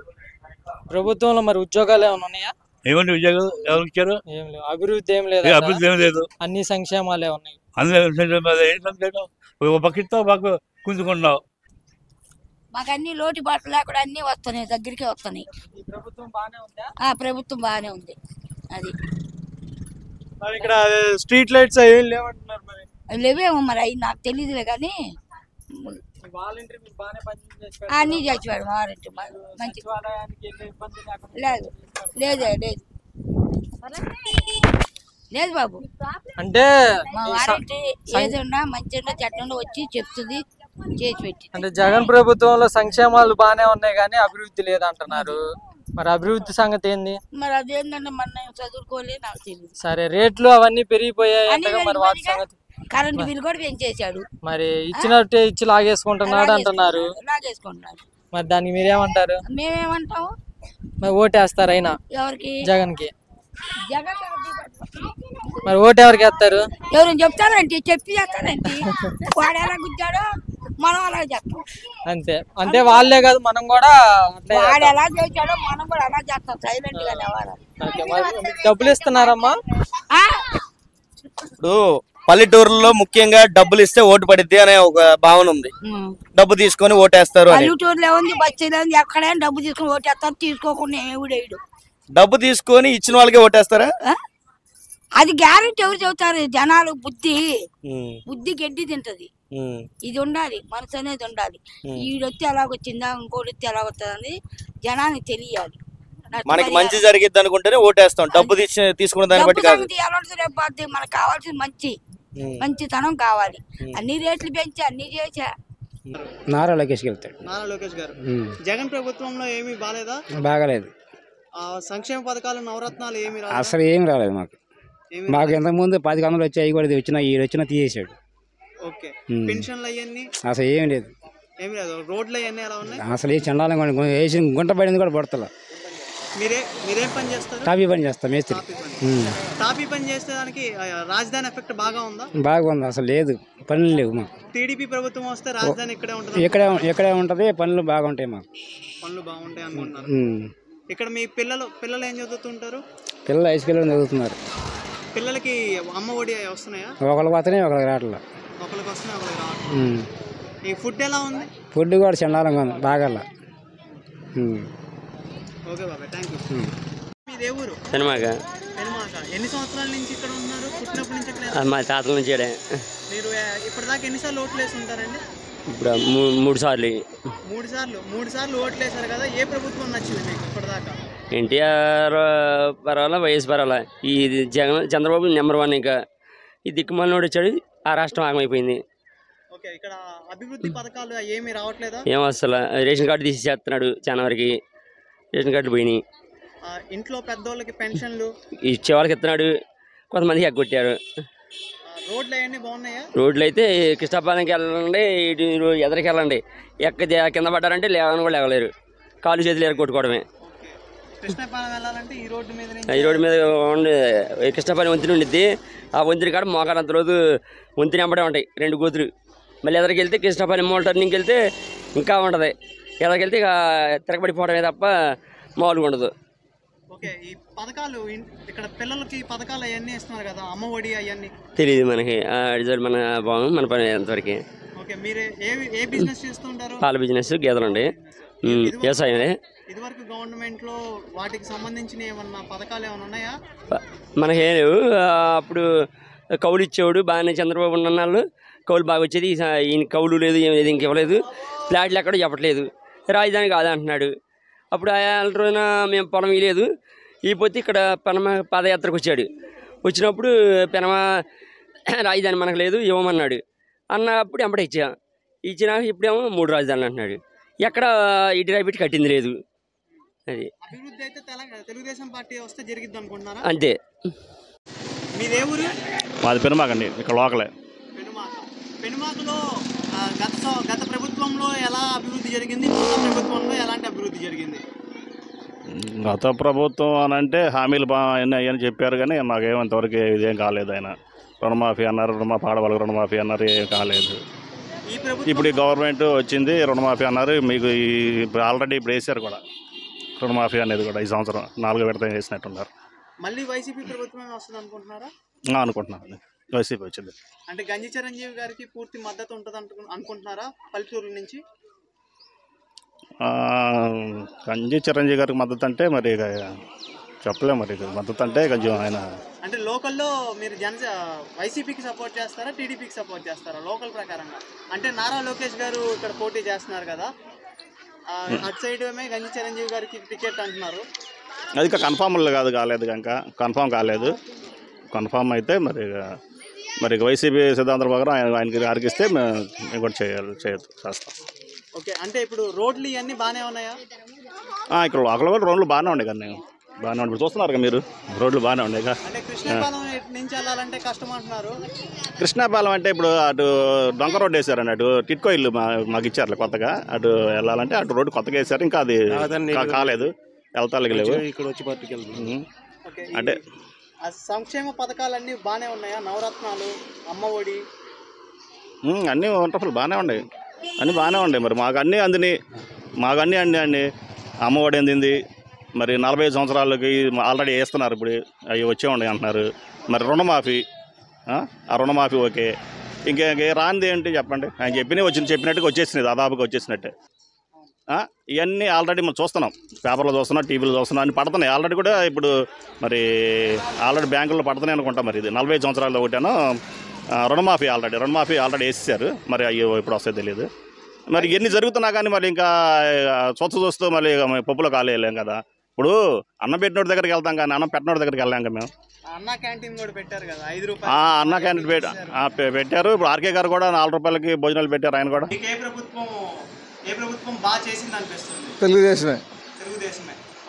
ప్రభుత్వంలో మరి ఉద్యోగాలు ఏమైనా ఉన్నాయా?
ఏమండి ఉద్యోగాలు ఎవరు ఇచ్చారు?
ఏం లేవు. అభివృద్ధి ఏం లేదు.
అభివృద్ధి ఏం లేదు.
అన్ని సంక్షేమాలే ఉన్నాయి.
ఒక పక్కతో మాకు కుంచుకున్నావు.
మాకు అన్ని లోటుబాట్లు లేకుండా అన్ని వస్తున్నాయి, దగ్గరికే వస్తున్నాయి.
ప్రభుత్వం బాగానే ఉందా?
ప్రభుత్వం బాగానే ఉంది. అది
ఇక్కడ స్ట్రీట్ లైట్స్ అవి లేవంటున్నారు. మరి
లేవేమో, మరి అవి నాకు తెలియదులే కానీ అన్ని చచ్చిపోయాడు. వారంటీ మంచి లేదు లేదు లేదు లేదు బాబు.
అంటే
మా వారంటీ ఏదన్నా మంచిగా చట్టంలో వచ్చి చెప్తుంది, చేసి పెట్టి.
అంటే జగన్ ప్రభుత్వంలో సంక్షేమాలు బాగానే ఉన్నాయి కానీ అభివృద్ధి లేదంటున్నారు. మరి అభివృద్ధి సంగతి ఏంది?
మరి అదేంటంటే మన చదువుకోలే, నాకు తెలియదు.
సరే, రేట్లు అవన్నీ పెరిగిపోయాయి. మరి వాటి సంగతి?
కరెంట్ బిల్ కూడా పెంచేశాడు.
మరి ఇచ్చినట్టే ఇచ్చి లాగేసుకుంటున్నాడు అంటున్నారు.
లాగేసుకుంటున్నాడు.
మరి దానికి మీరేమంటారు?
మేమేమంటాము?
మరి ఓటేస్తారు అయినా
ఎవరికి?
జగన్ కి.
జగన్
మరి ఓటు ఎవరికి వేస్తారు?
ఎవరు చెప్తారంటే చెప్పి చేస్తారంటే వాడు ఎలా గుద్దాడో మనం అలా చేస్తాం.
అంతే. అంటే వాళ్ళే కాదు, మనం కూడా
వాడు ఎలా చేశాడో మనం కూడా అలా చేస్తాం. సైలెంట్ గా
డబ్బులు ఇస్తున్నారమ్మా?
ఇప్పుడు పల్లెటూరులో ముఖ్యంగా డబ్బులు ఇస్తే ఓటు పడిద్ది అనే ఒక భావన ఉంది. డబ్బు తీసుకొని ఓటేస్తారు.
పల్లెటూరులో ఉంది, బస్సులో ఉంది, ఎక్కడైనా డబ్బు తీసుకొని ఓటేస్తారు. తీసుకోకుండా ఏడు
డబ్బు తీసుకొని ఇచ్చిన వాళ్ళకే ఓటేస్తారా?
అది గ్యారెంటీ ఎవరు చెబుతారు? జనాలు బుద్ధి గడ్డి తింటది. ఇది ఉండాలి, మనసు అనేది ఉండాలి. ఈడొచ్చి ఎలాగొచ్చిందా, ఇంకోటి వచ్చి ఎలాగొస్తుందని జనానికి తెలియాలి.
మనకి మంచి జరిగిద్ది అనుకుంటేనే ఓటేస్తాం. డబ్బు తీసుకున్న దాన్ని బట్టి కాదు.
మనకు కావాల్సింది మంచి. మంచితనం కావాలి. అన్ని రేట్లు పెంచి అన్ని చేసా.
నారా లోకేష్కి వెళ్తాడు.
నారా లోకేష్ గారు జగన్ ప్రభుత్వంలో ఏమీ బాలేదా?
బాగలేదు.
సంక్షేమ పథకాలు నవరత్నాలు ఏమి రాలేదు.
అసలు ఏం రాలేదు మాకు ఇంతకుముందు 10 వందలు వచ్చాయి కూడా వచ్చినా తీసేసాడు.
ఓకే పెన్షన్లు అవన్నీ
అసలు ఏం లేదు.
ఏమి లేదు. రోడ్లు అవన్నీ ఎలా ఉన్నాయి?
అసలు ఏ చండాలంగా వేసి గుంట పడింది కూడా పడతలా.
మీరేం పని చేస్తారు?
టాపీ పని చేస్తాం, మేస్త్రి.
టాపీ పని చేస్తే దానికి రాజధాని ఎఫెక్ట్ బాగా ఉందా?
బాగుంది. అసలు లేదు, పనులు లేవు మాకు.
టీడీపీ ప్రభుత్వం వస్తే రాజధాని ఇక్కడే ఉంటుంది.
ఇక్కడే ఉంటది, పనులు బాగుంటాయి మాకు.
పనులు బాగుంటాయి అనుకుంటున్నారు. ఇక్కడ మీ పిల్లలు ఏం చదువుతుంటారు?
పిల్లలు హై స్కూల్లో చదువుతున్నారు.
పిల్లలకి అమ్మ ఒడి వస్తున్నాయా?
ఒకరికి వస్తున్నాయి, ఒకరికి రావట్లా.
ఒకరికి వస్తున్నాయి, ఒకరికి రావట్లేదు. ఈ ఫుడ్ ఎలా ఉంది?
ఫుడ్ కూడా చండాలంగా ఉంది, బాగా.
ఓకే బాబాయ్, థ్యాంక్ యూ. మీదే ఊరు?
పెనుమాక.
ఎన్ని సంవత్సరాల నుంచి ఇక్కడ ఉన్నారు? పుట్టినప్పటి నుంచి ఇక్కడ?
మా తాతల నుంచి.
మీరు ఇప్పటిదాకా ఎన్నిసార్లు ఓట్లు వేసి ఉంటారండి?
ఇప్పుడు 3 సార్లు.
3 సార్లు ఓట్లు వేసారు కదా. ఏ ప్రభుత్వం నచ్చింది మీకు ఇప్పటిదాకా?
ఎన్టీఆర్ పర్వాలా, వైఎస్ పర్వాలా. ఈ జగన్ చంద్రబాబు నెంబర్ 1. ఇంకా ఈ దిక్కుమాలినోడు వచ్చాడు, ఆ రాష్ట్రం ఆగమైపోయింది.
ఓకే, ఇక్కడ అభివృద్ధి పథకాలు ఏమీ రావట్లేదా?
ఏం అసలు రేషన్ కార్డు తీసేస్తున్నాడు, చాలా వరకు రేషన్ కార్డులు పోయినాయి.
ఇంట్లో పెద్దోళ్ళకి పెన్షన్లు
ఇచ్చే వాళ్ళకి ఇస్తున్నాడు, కొంతమందికి ఎగ్గొట్టారు.
రోడ్లు అవన్నీ బాగున్నాయా?
రోడ్లు అయితే కృష్ణాపాలెంకి వెళ్ళండి, ఇటు ఎదరికి వెళ్ళండి, కింద పడ్డారంటే లేవని కూడా లేవలేరు, కాలు చేతులు ఎరగొట్టుకోవడమే.
కృష్ణాపాలెం వెళ్ళాలంటే ఈ రోడ్డు
మీద కృష్ణాపాలెం వంతెన ఉండిద్ది. ఆ వంతెన కాడ మోకాలంత రోజు వంతెన వెంబడే ఉంటాయి 2 గోతులు. మళ్ళీ ఎదరికి వెళ్తే కృష్ణాపాలెం మోల్ టర్నింగ్కి వెళ్తే ఇంకా ఉంటుంది. ఎదరికి వెళ్తే ఇక తిరగబడిపోవడమే తప్ప మామూలుగా ఉండదు.
ఓకే, ఈ పథకాలు ఇక్కడ పిల్లలకి పథకాలు అవన్నీ ఇస్తున్నారు కదా, అమ్మ ఒడి అవన్నీ
తెలియదు మనకి. రిజల్ట్ మన బాగుంది, మన పని ఎంతవరకు.
ఓకే, మీరు ఏ బిజినెస్ చేస్తుంటారు?
పాల బిజినెస్, గేదెలండి, వ్యవసాయమే.
ఇదివరకు గవర్నమెంట్ లో వాటికి సంబంధించిన ఏమన్నా పథకాలు ఏమైనా ఉన్నాయా?
మనకేం లేవు. అప్పుడు కౌలు ఇచ్చేవాడు బాగానే, చంద్రబాబు ఉన్నన్నాళ్ళు కౌలు బాగా వచ్చేది. ఈయన కౌలు లేదు, ఏం లేదు, ఇంక ఇవ్వలేదు. ఫ్లాట్లు ఎక్కడో చెప్పట్లేదు, రాజధాని కాదంటున్నాడు. అప్పుడు ఆ రోజున మేము పొలం ఇవ్వలేదు, ఇకపోతే ఇక్కడ పెనమ పాదయాత్రకు వచ్చాడు. వచ్చినప్పుడు పెనమ రాజధాని మనకు లేదు, ఇవ్వమన్నాడు. అన్నప్పుడు ఎంబడే ఇచ్చినాక ఇప్పుడేమో 3 రాజధానులు అంటున్నాడు. ఎక్కడ ఇటు రాయిపెట్టి కట్టింది లేదు. అది
అభివృద్ధి అయితే తెలుగుదేశం పార్టీ వస్తే జరిగిద్ది అనుకుంటున్నారా?
అంతే.
మీదే ఊరు?
మాది పెనుమాకండి, ఇక్కడ లోకలే.
పెనుమాకలో గత ప్రభుత్వంలో ఎలా అభివృద్ధి జరిగింది, కొత్త ప్రభుత్వంలో ఎలాంటి అభివృద్ధి జరిగింది?
గత ప్రభుత్వం అని అంటే హామీలు అయ్యని చెప్పారు, కానీ మాకేమంతవరకు ఇదేం కాలేదు. ఆయన రుణమాఫీ అన్నారు, ఆడవాళ్ళకి రుణమాఫీ అన్నారు, ఏం కాలేదు. ఇప్పుడు ఈ గవర్నమెంట్ వచ్చింది, రుణమాఫీ అన్నారు. మీకు ఆల్రెడీ ఇప్పుడు వేసారు కూడా రుణమాఫీ అనేది కూడా. ఈ సంవత్సరం 4 విడత వేసినట్టున్నారు.
మళ్ళీ వైసీపీ ప్రభుత్వమే వస్తుంది అనుకుంటున్నారా?
అనుకుంటున్నాను, వైసీపీ వచ్చింది.
అంటే గంజి చిరంజీవి గారికి పూర్తి మద్దతు ఉంటుంది అనుకుంటున్నారా పల్లెటూరు నుంచి?
గంజి చిరంజీవి గారికి మద్దతు అంటే మరి చెప్పలేము. మరి మద్దతు అంటే కొంచెం ఆయన
అంటే లోకల్లో మీరు వైసీపీకి సపోర్ట్ చేస్తారా, టీడీపీకి సపోర్ట్ చేస్తారా లోకల్ ప్రకారంగా? అంటే నారా లోకేష్ గారు ఇక్కడ పోటీ చేస్తున్నారు కదా, అటు సైడ్ ఏమే గంజి చిరంజీవి గారికి టికెట్ అంటున్నారు.
అది కన్ఫామ్ కాలేదు, కనుక కన్ఫామ్ కాలేదు. కన్ఫామ్ అయితే మరి వైసీపీ సిద్ధాంతం ప్రకారం ఆయనకి అరిగిస్తే మేము కూడా చేస్తాం.
ఓకే, అంటే ఇప్పుడు రోడ్లు ఇవన్నీ బాగానే ఉన్నాయా?
ఇక్కడ లోకల్ కూడా రోడ్లు బాగానే ఉన్నాయి కదా, బాగానే ఉన్నాయి. చూస్తున్నారు కదా మీరు, రోడ్లు బాగానే ఉన్నాయి.
అంటే కృష్ణాపాలెం నుంచి వెళ్ళాలంటే కష్టం అంటున్నారు.
కృష్ణాపాలెం అంటే ఇప్పుడు అటు డొంక రోడ్డు వేసారండి, అటు టిట్కో ఇల్లు మాకు ఇచ్చారు కొత్తగా. అటు వెళ్ళాలంటే అటు రోడ్డు కొత్తగా వేసారు, ఇంకా అది కాలేదు, వెళ్తాలకి లేవు.
ఇక్కడ వచ్చి పట్టుకెళ్తాం.
అంటే
సంక్షేమ పథకాలన్నీ బాగానే ఉన్నాయా? నవరత్నాలు, అమ్మ ఒడి
అన్నీ వంటలు బాగానే ఉన్నాయి, అన్నీ బాగానే ఉన్నాయి. మరి మాకు అన్నీ అండి అమ్మ ఒడి అందింది. మరి 45 సంవత్సరాలకి ఆల్రెడీ వేస్తున్నారు, ఇప్పుడు అవి వచ్చే ఉన్నాయి అంటున్నారు. మరి రుణమాఫీ, ఆ రుణమాఫీ ఓకే. ఇంకా రాంది ఏంటి చెప్పండి? ఆయన చెప్పినట్టుగా వచ్చేసినాయి, దాదాపుగా వచ్చేసినట్టే. ఇవన్నీ ఆల్రెడీ మనం చూస్తున్నాం, పేపర్లో చూస్తున్నాం, టీవీలో చూస్తున్నాం, అన్ని పడుతున్నాయి ఆల్రెడీ కూడా. ఇప్పుడు మరి ఆల్రెడీ బ్యాంకుల్లో పడుతున్నాయి అనుకుంటా. మరి ఇది 45 సంవత్సరాల్లో ఒకటేనో రుణమాఫీ ఆల్రెడీ వేసేసారు. మరి అయ్యో ఇప్పుడు వస్తాయో తెలియదు. మరి ఇవన్నీ జరుగుతున్నా కానీ మరి ఇంకా చూస్తూ మళ్ళీ పప్పులో కాలేయలేం కదా. ఇప్పుడు అన్నం పెట్టినోడి దగ్గరికి వెళ్తాం కానీ అన్నం పెట్టినోడి దగ్గరికి వెళ్ళాం కదా మేము.
అన్న క్యాంటీన్ కూడా పెట్టారు కదా 5 రూపాయలు.
అన్న క్యాంటీన్ పెట్టారు. ఇప్పుడు ఆర్కే గారు కూడా 4 రూపాయలకి భోజనాలు పెట్టారు. ఆయన కూడా
ఏ ప్రభుత్వం బాగా చేసింది అనిపిస్తుంది?
తెలుగుదేశమే.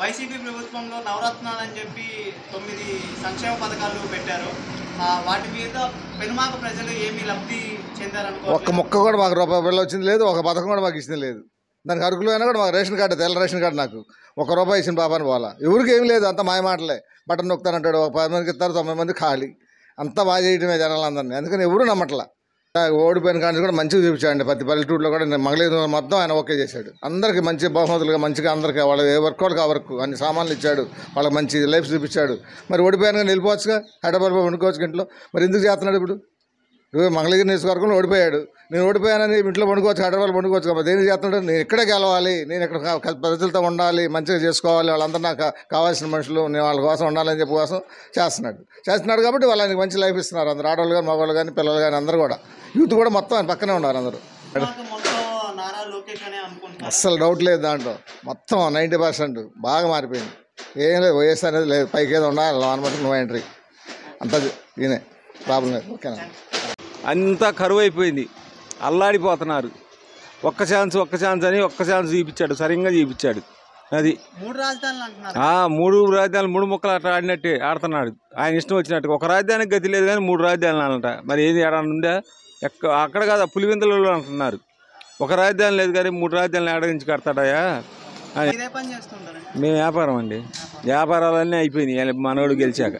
వైసీపీ ప్రభుత్వంలో నవరత్నాలు అని చెప్పి 9 సంక్షేమ పథకాలు పెట్టారు. వాటి మీద పెనుమాక ప్రజలు ఏమీ లబ్ధి చెందారనుకో.
ఒక్క మొక్క కూడా మాకు రూపాయి బిళ్ళ వచ్చింది లేదు, ఒక పథకం కూడా మాకు ఇచ్చింది లేదు. దానికి అరకులు అయినా కూడా మాకు రేషన్ కార్డు, తెల్ల రేషన్ కార్డు నాకు 1 రూపాయి ఇచ్చిన పాపాని పోవాలా. ఎవరికి ఏం లేదు, అంత మాయ మాటలే. బటన్ నొక్కుతానంటాడు, 10 మందికి ఇస్తారు, 9 మంది ఖాళీ. అంతా బాగా చేయటమే జనాలందరినీ. అందుకని ఎవరు నమ్మట్లా. ఓడిపోయిన కానీ కూడా మంచిగా చూపించాడు. ప్రతి పల్లెటూరులో కూడా మంగళగిరి మొత్తం ఆయన ఓకే చేశాడు. అందరికీ మంచి బహుమతులుగా మంచిగా అందరికీ వాళ్ళ ఏ వర్క్ వాళ్ళకి ఆ వర్క్ అన్ని సామాన్లు ఇచ్చాడు. వాళ్ళకి మంచి లైఫ్ చూపించాడు. మరి ఓడిపోయాను కానీ వెళ్ళిపోవచ్చుగా, హైదరాబాద్ వండుకోవచ్చు ఇంట్లో. మరి ఎందుకు చేస్తున్నాడు ఇప్పుడు? మంగళగిరి నియోజకవర్గంలో ఓడిపోయాడు. నేను ఓడిపోయానని ఇంట్లో వండుకోవచ్చు, హైదరాబాద్ వండుకోవచ్చు కదా. దేనికి చేస్తున్నాడు? నేను ఇక్కడే గెలవాలి, నేను ఇక్కడ ప్రజలతో ఉండాలి, మంచిగా చేసుకోవాలి, వాళ్ళందరూ నాకు కావాల్సిన మనుషులు, నేను వాళ్ళ కోసం ఉండాలని చెప్పి కోసం చేస్తున్నాడు కాబట్టి వాళ్ళకి మంచి లైఫ్ ఇస్తున్నారు అందరూ. ఆడవాళ్ళు కానీ మగవాళ్ళు కానీ పిల్లలు కానీ అందరూ కూడా, యూత్ కూడా మొత్తం ఆయన పక్కనే ఉన్నారు అందరూ. అస్సలు డౌట్ లేదు దాంట్లో. మొత్తం 90% బాగా మారిపోయింది. ఏం లేదు, వైఎస్ఆర్ అనేది లేదు. పైకి ఏదో ఉండాలి, అనమాట నో ఎంట్రీ. అంతా ఈయనే ప్రాబ్లం లేదు. ఓకేనా?
అంతా కరువు అయిపోయింది, అల్లాడిపోతున్నారు. ఒక్క ఛాన్స్ అని ఒక్క ఛాన్స్ చూపించాడు, సరిగ్గా చూపించాడు. అది
3 రాజధానులు అంటున్నారు.
3 రాజధానులు 3 ముక్కలు అట్లా ఆడినట్టే ఆడుతున్నాడు ఆయన ఇష్టం వచ్చినట్టు. ఒక రాజధానికి గతి లేదు కానీ 3 రాజధానులు అంట. మరి ఏది ఏడాది ఉందా? అక్కడ కాదు, పులివెందులలో అంటున్నారు. ఒక రాజధాని లేదు కానీ 3 రాజధానులు ఏడాది నుంచి కడతాడయా. మేము వ్యాపారం అండి, వ్యాపారాలన్నీ అయిపోయినాయి మనోడు గెలిచాక.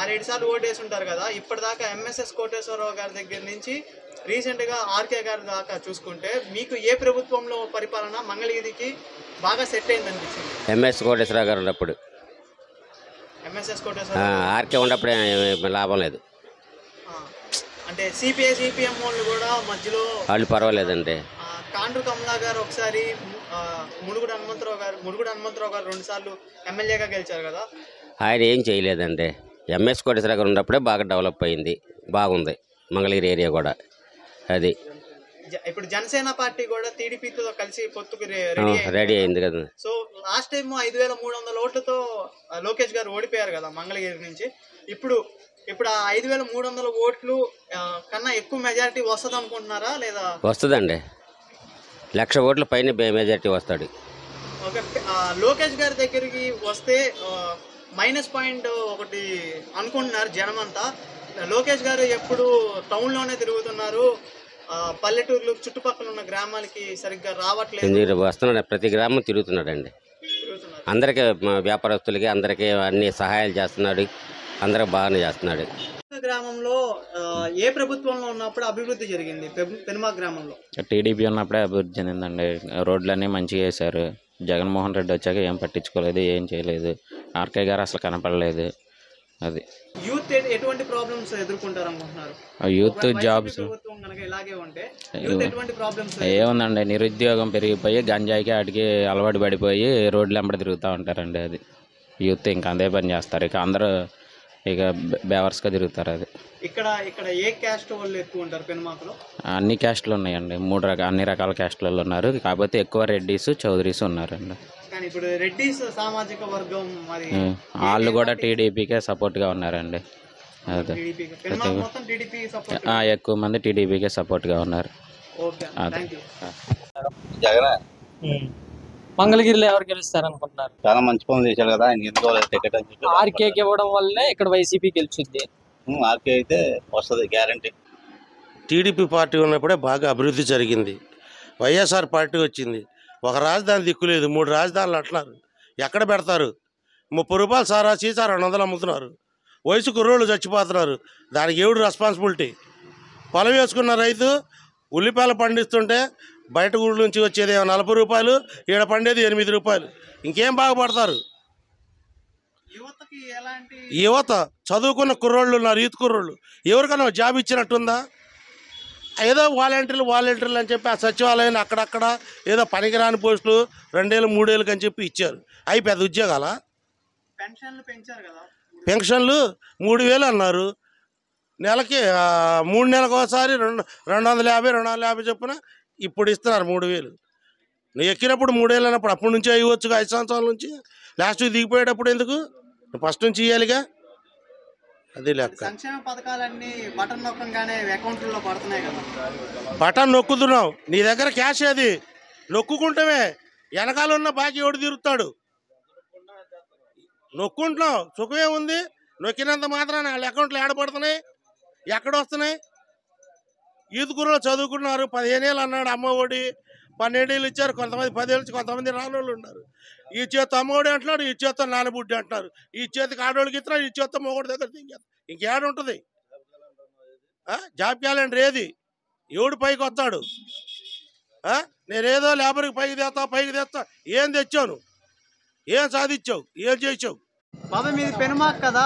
6-7 సార్లు ఓటేసి ఉంటారు కదా. ఇప్పటిదాకా ఎంఎస్ఎస్ కోటేశ్వరరావు గారి దగ్గర నుంచి రీసెంట్గా ఆర్కే గారి దాకా చూసుకుంటే మీకు ఏ ప్రభుత్వంలో పరిపాలన మంగళగిరికి బాగా సెట్ అయింది అనిపించింది?
ఎంఎస్ కోటేశ్వరరావు గారు ఉన్నప్పుడు.
ఎంఎస్ఎస్ కోటేశ్వరరావు
ఆర్కే ఉన్నప్పుడే లాభం లేదు.
అంటే సిపిఐ సిపిఎం వాళ్ళు కూడా మధ్యలో
వాళ్ళు పర్వాలేదండి.
కాండ్రు కమలా గారు ఒకసారి, మునుగుడు హనుమంతరావు గారు 2 సార్లు ఎమ్మెల్యేగా గెలిచారు కదా.
ఆయన ఏం చేయలేదండి. ఎంఎస్ కోటేశ్వరరావు గారు ఉన్నప్పుడే బాగా డెవలప్ అయింది, బాగుంది మంగళగిరి ఏరియా కూడా. అది
ఇప్పుడు జనసేన పార్టీ కూడా టీడీపీతో కలిసి పొత్తుకు
రెడీ అయింది కదా.
సో లాస్ట్ టైం 5300 ఓట్లతో లోకేష్ గారు ఓడిపోయారు కదా మంగళగిరి నుంచి. ఇప్పుడు ఆ 5300 ఓట్లు కన్నా ఎక్కువ మెజారిటీ వస్తుంది అనుకుంటున్నారా లేదా?
వస్తుందండి, 1,00,000 ఓట్ల పైన మెజారిటీ వస్తాడు.
ఓకే, లోకేష్ గారి దగ్గరికి వస్తే మైనస్ పాయింట్ ఒకటి అనుకుంటున్నారు జనం అంతా. లోకేష్ గారు ఎప్పుడు టౌన్లోనే తిరుగుతున్నారు, పల్లెటూర్లు చుట్టుపక్కల ఉన్న గ్రామాలకి సరిగ్గా రావట్లేదు.
వస్తున్నాడు, ప్రతి గ్రామం తిరుగుతున్నాడండి. అందరికీ వ్యాపారస్తులకి అందరికీ అన్ని సహాయాలు చేస్తున్నాడు, అందరికి బాగానే చేస్తున్నాడు.
గ్రామంలో ఏ ప్రభుత్వంలో ఉన్నప్పుడు అభివృద్ధి జరిగింది? పెనుమాక గ్రామంలో
టీడీపీ ఉన్నప్పుడే అభివృద్ధి చెందిందండి. రోడ్లన్నీ మంచిగా వేశారు. జగన్మోహన్ రెడ్డి వచ్చాక ఏం పట్టించుకోలేదు, ఏం చేయలేదు. ఆర్కే గారు అసలు కనపడలేదు. అది
యూత్ ఎటువంటి ప్రాబ్లమ్స్ ఎదుర్కొంటారు అనుకుంటున్నారు?
యూత్ జాబ్స్ ఏముందండి, నిరుద్యోగం పెరిగిపోయి గంజాయికి వాటికి అలవాటు పడిపోయి రోడ్లు వెంబడి తిరుగుతూ ఉంటారండి. అది యూత్ ఇంకా అదే పని చేస్తారు. ఇక అందరూ ఇక బేవర్స్గా తిరుగుతారు. అది
ఇక్కడ ఏ క్యాస్ట్ వాళ్ళు ఎక్కువ ఉంటారు పెనుమాకలో?
అన్ని క్యాస్ట్లు ఉన్నాయండి, అన్ని రకాల క్యాస్ట్లలో ఉన్నారు. కాకపోతే ఎక్కువ రెడ్డిస్, చౌదరీస్ ఉన్నారండి.
కానీ ఇప్పుడు రెడ్డిస్ సామాజిక వర్గం మరి
వాళ్ళు కూడా టీడీపీకే సపోర్ట్గా ఉన్నారండి. అదే ఎక్కువ మంది టీడీపీకే సపోర్ట్గా ఉన్నారు. అదే
మంగళగిరిలో ఎవరు గెలుస్తారు అనుకుంటున్నారు?
చాలా మంచి పనులు చేశారు కదా ఆయన. ఎందుకు టికెట్ అని చెప్పి
ఆర్కేకి ఇవ్వడం వల్లే ఇక్కడ వైసీపీ గెలిచింది.
ఆర్కే అయితే వస్తుంది గ్యారంటీ.
టీడీపీ పార్టీ ఉన్నప్పుడే బాగా అభివృద్ధి జరిగింది. వైఎస్ఆర్ పార్టీ వచ్చింది, ఒక రాజధాని దిక్కులేదు, 3 రాజధానులు అంటున్నారు. ఎక్కడ పెడతారు? 30 రూపాయలు సారా సీసా 200 అమ్ముతున్నారు. వయసు కుర్రోళ్ళు చచ్చిపోతున్నారు. దానికి ఎవడు రెస్పాన్సిబిలిటీ? పొలం వేసుకున్న రైతు ఉల్లిపాయలు పండిస్తుంటే బయట ఊళ్ళ నుంచి వచ్చేది 40 రూపాయలు, ఈడ పండేది 8 రూపాయలు. ఇంకేం బాగుపడతారు? యువత చదువుకున్న కుర్రోళ్ళు ఉన్నారు, యూత్ కుర్రోళ్ళు. ఎవరికైనా జాబ్ ఇచ్చినట్టుందా? ఏదో వాలంటీర్లు అని చెప్పి ఆ సచివాలయాన్ని అక్కడక్కడ ఏదో పనికిరాని పోస్టులు 2 ఏళ్ళు 3 ఏళ్ళకి అని చెప్పి ఇచ్చారు. అవి పెద్ద ఉద్యోగాలా? పెన్షన్లు 3000 అన్నారు. నెలకి 3 నెలలకు ఒకసారి 250 చొప్పున ఇప్పుడు ఇస్తున్నారు 3000. నువ్వు ఎక్కినప్పుడు 3 ఏళ్ళు అన్నప్పుడు అప్పటి నుంచి అయ్యవచ్చుగా, 5 సంవత్సరాల నుంచి. లాస్ట్ దిగిపోయేటప్పుడు ఎందుకు? నువ్వు ఫస్ట్ నుంచి ఇవ్వాలిగా. అది లెక్క.
సంక్షేమ పథకాలన్నీ బటన్ నొక్కగానే అకౌంట్లో పడుతున్నాయి కదా.
బటన్ నొక్కుతున్నావు, నీ దగ్గర క్యాష్ అది నొక్కుంటావే, వెనకాల ఉన్న బాకీ ఎవడు తిరుగుతాడు. నొక్కుంటున్నావు, సుఖమే ఉంది. నొక్కినంత మాత్రాన వాళ్ళ అకౌంట్లు ఏడపడుతున్నాయి, ఎక్కడ వస్తున్నాయి? ఈదుగురులో చదువుకున్నారు, 15 ఏళ్ళు అన్నాడు అమ్మ ఒడి, 12 ఏళ్ళు ఇచ్చారు, కొంతమంది 10 ఏళ్ళు, కొంతమంది రానోళ్ళు ఉన్నారు. ఈ చేతి అమ్మఒడి అంటున్నాడు, ఈ చేత నానబుడ్డి అంటున్నారు, ఈ చేతికి ఆడోళ్ళకి ఇస్తున్నారు, ఈ చేత మొగోడి దగ్గర తింగేస్తారు. ఇంకేడ ఉంటుంది? జాబ్ క్యాలెండర్ ఏది? ఎవడు పైకి వస్తాడు? నేనేదో లేబర్కి పైకి తెస్తా. ఏం తెచ్చావు? ఏం సాధించావు? ఏం చేసావు?
బాబాయ్ మీది పెనుమాక కదా,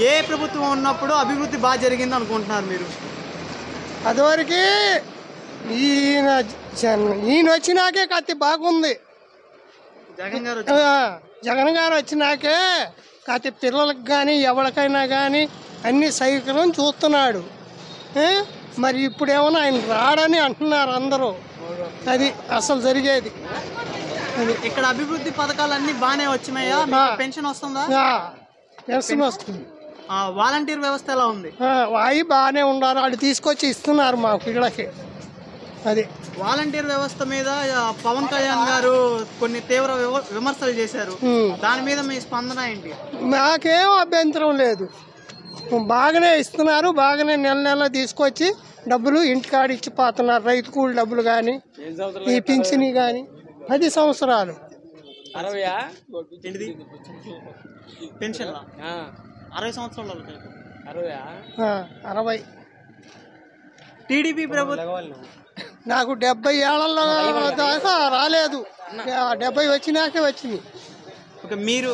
ఏ ప్రభుత్వం ఉన్నప్పుడు అభివృద్ధి బాగా జరిగింది అనుకుంటున్నారు మీరు?
అదివరకు ఈయన వచ్చినాకే కత్తి బాగుంది. జగన్ గారు వచ్చినాకే కత్తి పిల్లలకు కానీ ఎవరికైనా కానీ అన్ని సైకిళ్ళని చూస్తున్నాడు. మరి ఇప్పుడు ఏమన్నా ఆయన రాడని అంటున్నారు అందరూ. అది అసలు జరిగేది.
ఇక్కడ అభివృద్ధి పథకాలు అన్ని బాగానే వచ్చినాయా? పెన్షన్ వస్తుందా?
పెన్షన్ వస్తుంది.
వాలంటీర్ వ్యవస్థ ఎలా ఉంది?
అవి బాగానే ఉన్నారు, వాళ్ళు తీసుకొచ్చి ఇస్తున్నారు మాకు ఇళ్ళకి. అది
వాలంటీర్ వ్యవస్థ మీద పవన్ కళ్యాణ్ గారు కొన్ని తీవ్ర విమర్శలు చేశారు. దాని మీద మీ స్పందన ఏంటి?
నాకేం అభ్యంతరం లేదు, బాగానే ఇస్తున్నారు. బాగానే నెల నెల తీసుకొచ్చి డబ్బులు ఇంటికాడ ఇచ్చిపోతున్నారు. రైతు కూలి డబ్బులు కానీ, ఈ పింఛని కానీ 10 సంవత్సరాలు.
పెన్షన్ 60 సంవత్సరాలు
60.
టీడీపీ ప్రభుత్వం
నాకు 70 ఏళ్లలో దాకా రాలేదు, 70 వచ్చినాకే వచ్చింది.
మీరు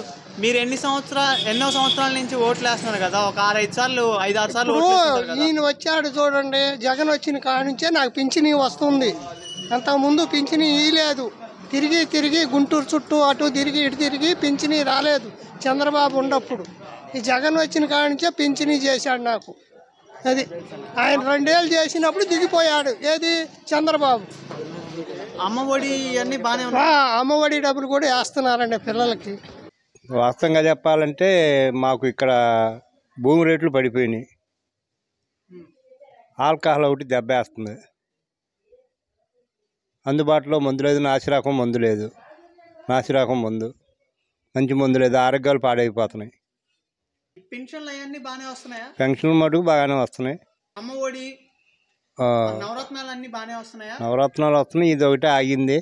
ఎన్నో సంవత్సరాల నుంచి ఓట్లు వేస్తున్నారు కదా, ఒక 5-6 సార్లు.
ఈయన వచ్చాడు చూడండి, జగన్ వచ్చిన కాడి నుంచే నాకు పింఛని వస్తుంది. అంతకుముందు పింఛని ఇవ్వలేదు. తిరిగి గుంటూరు చుట్టూ అటు తిరిగి ఇటు తిరిగి పింఛని రాలేదు చంద్రబాబు ఉన్నప్పుడు. ఈ జగన్ వచ్చిన కాడి నుంచే పింఛని చేశాడు నాకు. అది ఆయన 2 ఏళ్ళు చేసినప్పుడు దిగిపోయాడు. ఏది? చంద్రబాబు.
అమ్మఒడి అన్ని బాగానే
అమ్మఒడి డబ్బులు కూడా వేస్తున్నారండి పిల్లలకి.
వాస్తవంగా చెప్పాలంటే మాకు ఇక్కడ భూమి రేట్లు పడిపోయినాయి. ఆల్కహాల్ ఒకటి దెబ్బేస్తుంది. అందుబాటులో మందు లేదు, నాసిరకం మందు లేదు. నాసిరకం మందు, మంచి మందు లేదు, ఆరోగ్యాలు పాడైపోతున్నాయి.
పెన్షన్లు అవన్నీ బాగానే వస్తున్నాయా?
పెన్షన్లు మటుకు బాగానే వస్తున్నాయి.
అమ్మఒడి నవరత్నాలు అన్ని బాగానే వస్తున్నాయా?
నవరత్నాలు వస్తున్నాయి. ఇది ఒకటి ఆగింది,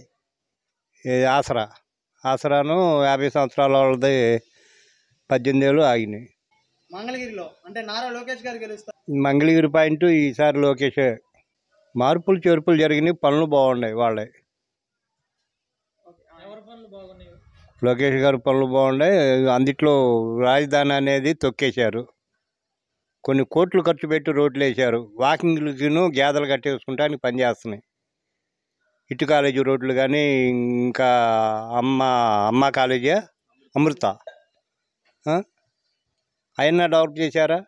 ఆసరాను 50 సంవత్సరాల వాళ్ళది 18 ఏళ్ళు ఆగినాయి.
మంగళగిరిలో అంటే నారా లోకేష్ గారు గెలుస్తారు.
మంగళగిరి పాయింట్ ఈసారి లోకేష్. మార్పులు చేర్పులు జరిగినాయి, పనులు బాగున్నాయి వాళ్ళే. లోకేష్ గారి పనులు బాగున్నాయి. అందుట్లో రాజధాని అనేది తొక్కేశారు. కొన్ని కోట్లు ఖర్చు పెట్టి రోడ్లు వేశారు. వాకింగ్లకిను గేదెలు కట్టేసుకుంటానికి పనిచేస్తున్నాయి. ఇటు కాలేజీ రోడ్లు కానీ, ఇంకా అమ్మ కాలేజీ అమృత అయినా డెవలప్ చేశారా?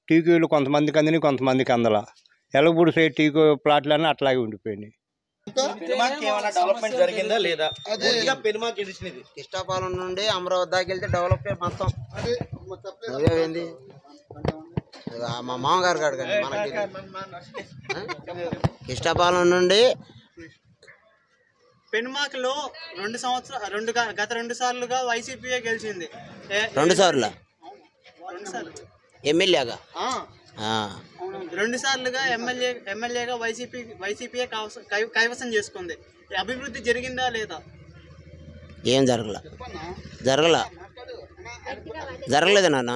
టీకీలు కొంతమందికి అందినాయి, కొంతమందికి అందలా. ఎలగపూడి సైడ్ టీకీ ప్లాట్లన్నీ అట్లాగే ఉండిపోయినాయి.
డెవలప్మెంట్ జరిగిందా లేదా? పెనుమాక గెలిచినది కిష్టాపాలెం నుండి అమరావతి దాకా వెళ్తే డెవలప్మెంట్ మొత్తం ఏంది? మా మామగారు కాడు కానీ మనకి కిష్టాపాలెం నుండి
పెనుమాకలో గత 2 సార్లుగా వైసీపీయే గెలిచింది.
2 సార్లు ఎమ్మెల్యేగా
2 సార్లుగా ఎమ్మెల్యేగా వైసీపీయే కైవసం చేసుకుంది. అభివృద్ధి జరిగిందా లేదా?
ఏం జరగలేదు నాన్న.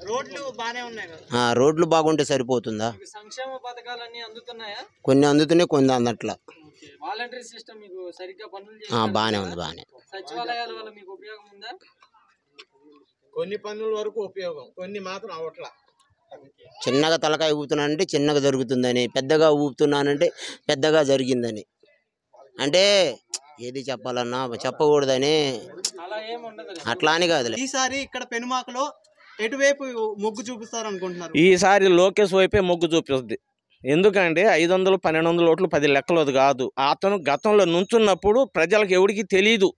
రోడ్లు బాగానే ఉన్నాయి కదా.
రోడ్లు బాగుంటే సరిపోతుందా?
సంక్షేమ పథకాలన్నీ అందుతున్నాయా?
కొన్ని అందుతున్నాయి, కొన్ని అందట్లా.
వాలంటరీ సిస్టమ్ మీకు సరిగ్గా పనులు
బాగానే ఉంది. బాగానే
సచివాలయాల వల్ల మీకు ఉపయోగం ఉందా?
కొన్ని పనుల వరకు ఉపయోగం, కొన్ని మాత్రం అవట్లా. చిన్నగా తలకాయ ఊపుతున్నానంటే చిన్నగా జరుగుతుందని, పెద్దగా ఊపుతున్నానంటే పెద్దగా జరిగిందని. అంటే ఏది చెప్పాలన్నా చెప్పకూడదని అట్లా అని కాదులే.
ఈసారి ఇక్కడ పెనుమాకలో ఎటువైపు మొగ్గు చూపిస్తారు అనుకుంటున్నారు?
ఈసారి లోకేష్ వైపే మొగ్గు చూపిస్తుంది.
ఎందుకంటే 500 1200 ఓట్లు 10 లెక్కలు అది కాదు. అతను గతంలో నుంచున్నప్పుడు ప్రజలకు ఎవరికి తెలియదు.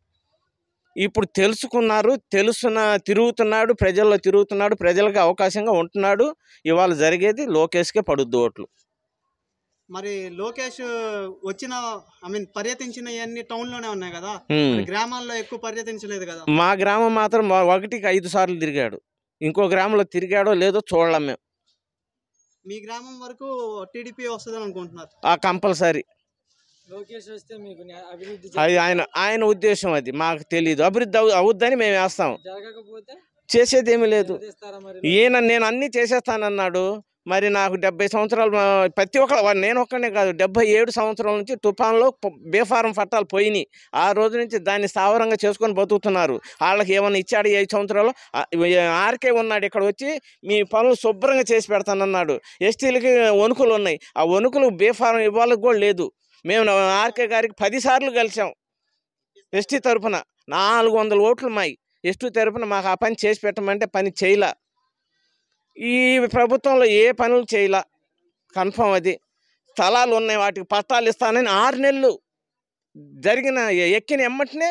ఇప్పుడు తెలుసుకున్నారు, తిరుగుతున్నాడు, ప్రజల్లో తిరుగుతున్నాడు, ప్రజలకు అవకాశంగా ఉంటున్నాడు. ఇవాళ జరిగేది లోకేష్కే పడుద్ది ఓట్లు.
మరి లోకేష్ వచ్చిన పర్యటించినవన్నీ టౌన్లోనే ఉన్నాయి కదా, గ్రామాల్లో ఎక్కువ పర్యటించలేదు కదా.
మా గ్రామం మాత్రం 1కి 5 సార్లు తిరిగాడు. ఇంకో గ్రామంలో తిరిగాడో లేదో చూడలేం మేము.
మీ గ్రామం వరకు టీడీపీ వస్తుందని అనుకుంటున్నారు?
కంపల్సరీ.
లోకేష్ వస్తే మీకు అభివృద్ధి
అది ఆయన ఉద్దేశం, అది మాకు తెలియదు. అభివృద్ధి అవుద్దని మేము వేస్తాం,
జరగకపోతే
చేసేది ఏమీ లేదు. నేను అన్నీ చేసేస్తానన్నాడు. మరి నాకు 70 సంవత్సరాలు, ప్రతి ఒక్కరు, నేను ఒక్కనే కాదు, 77 సంవత్సరాల నుంచి తుఫాన్లో బేఫారం పట్టాలు పోయినాయి. ఆ రోజు నుంచి దాన్ని స్థావరంగా చేసుకొని బతుకుతున్నారు. వాళ్ళకి ఏమైనా ఇచ్చాడు 5 సంవత్సరాలు? ఆర్కే ఉన్నాడు ఇక్కడ వచ్చి మీ పనులు శుభ్రంగా చేసి పెడతానన్నాడు. ఎస్టీలకి వణుకులు ఉన్నాయి, ఆ వణుకులు బేఫారం ఇవ్వాలకు కూడా లేదు. మేము ఆర్కే గారికి 10 సార్లు కలిసాం. ఎస్టీ తరఫున 400 ఓట్లు మాయి. ఎస్టీ తరఫున మాకు ఆ పని చేసి పెట్టమంటే పని చేయలే. ఈ ప్రభుత్వంలో ఏ పనులు చేయలే. కన్ఫర్మ్ అది. స్థలాలు ఉన్నాయి, వాటికి పట్టాలు ఇస్తానని 6 నెలలు జరిగిన ఎక్కిన ఎమ్మటనే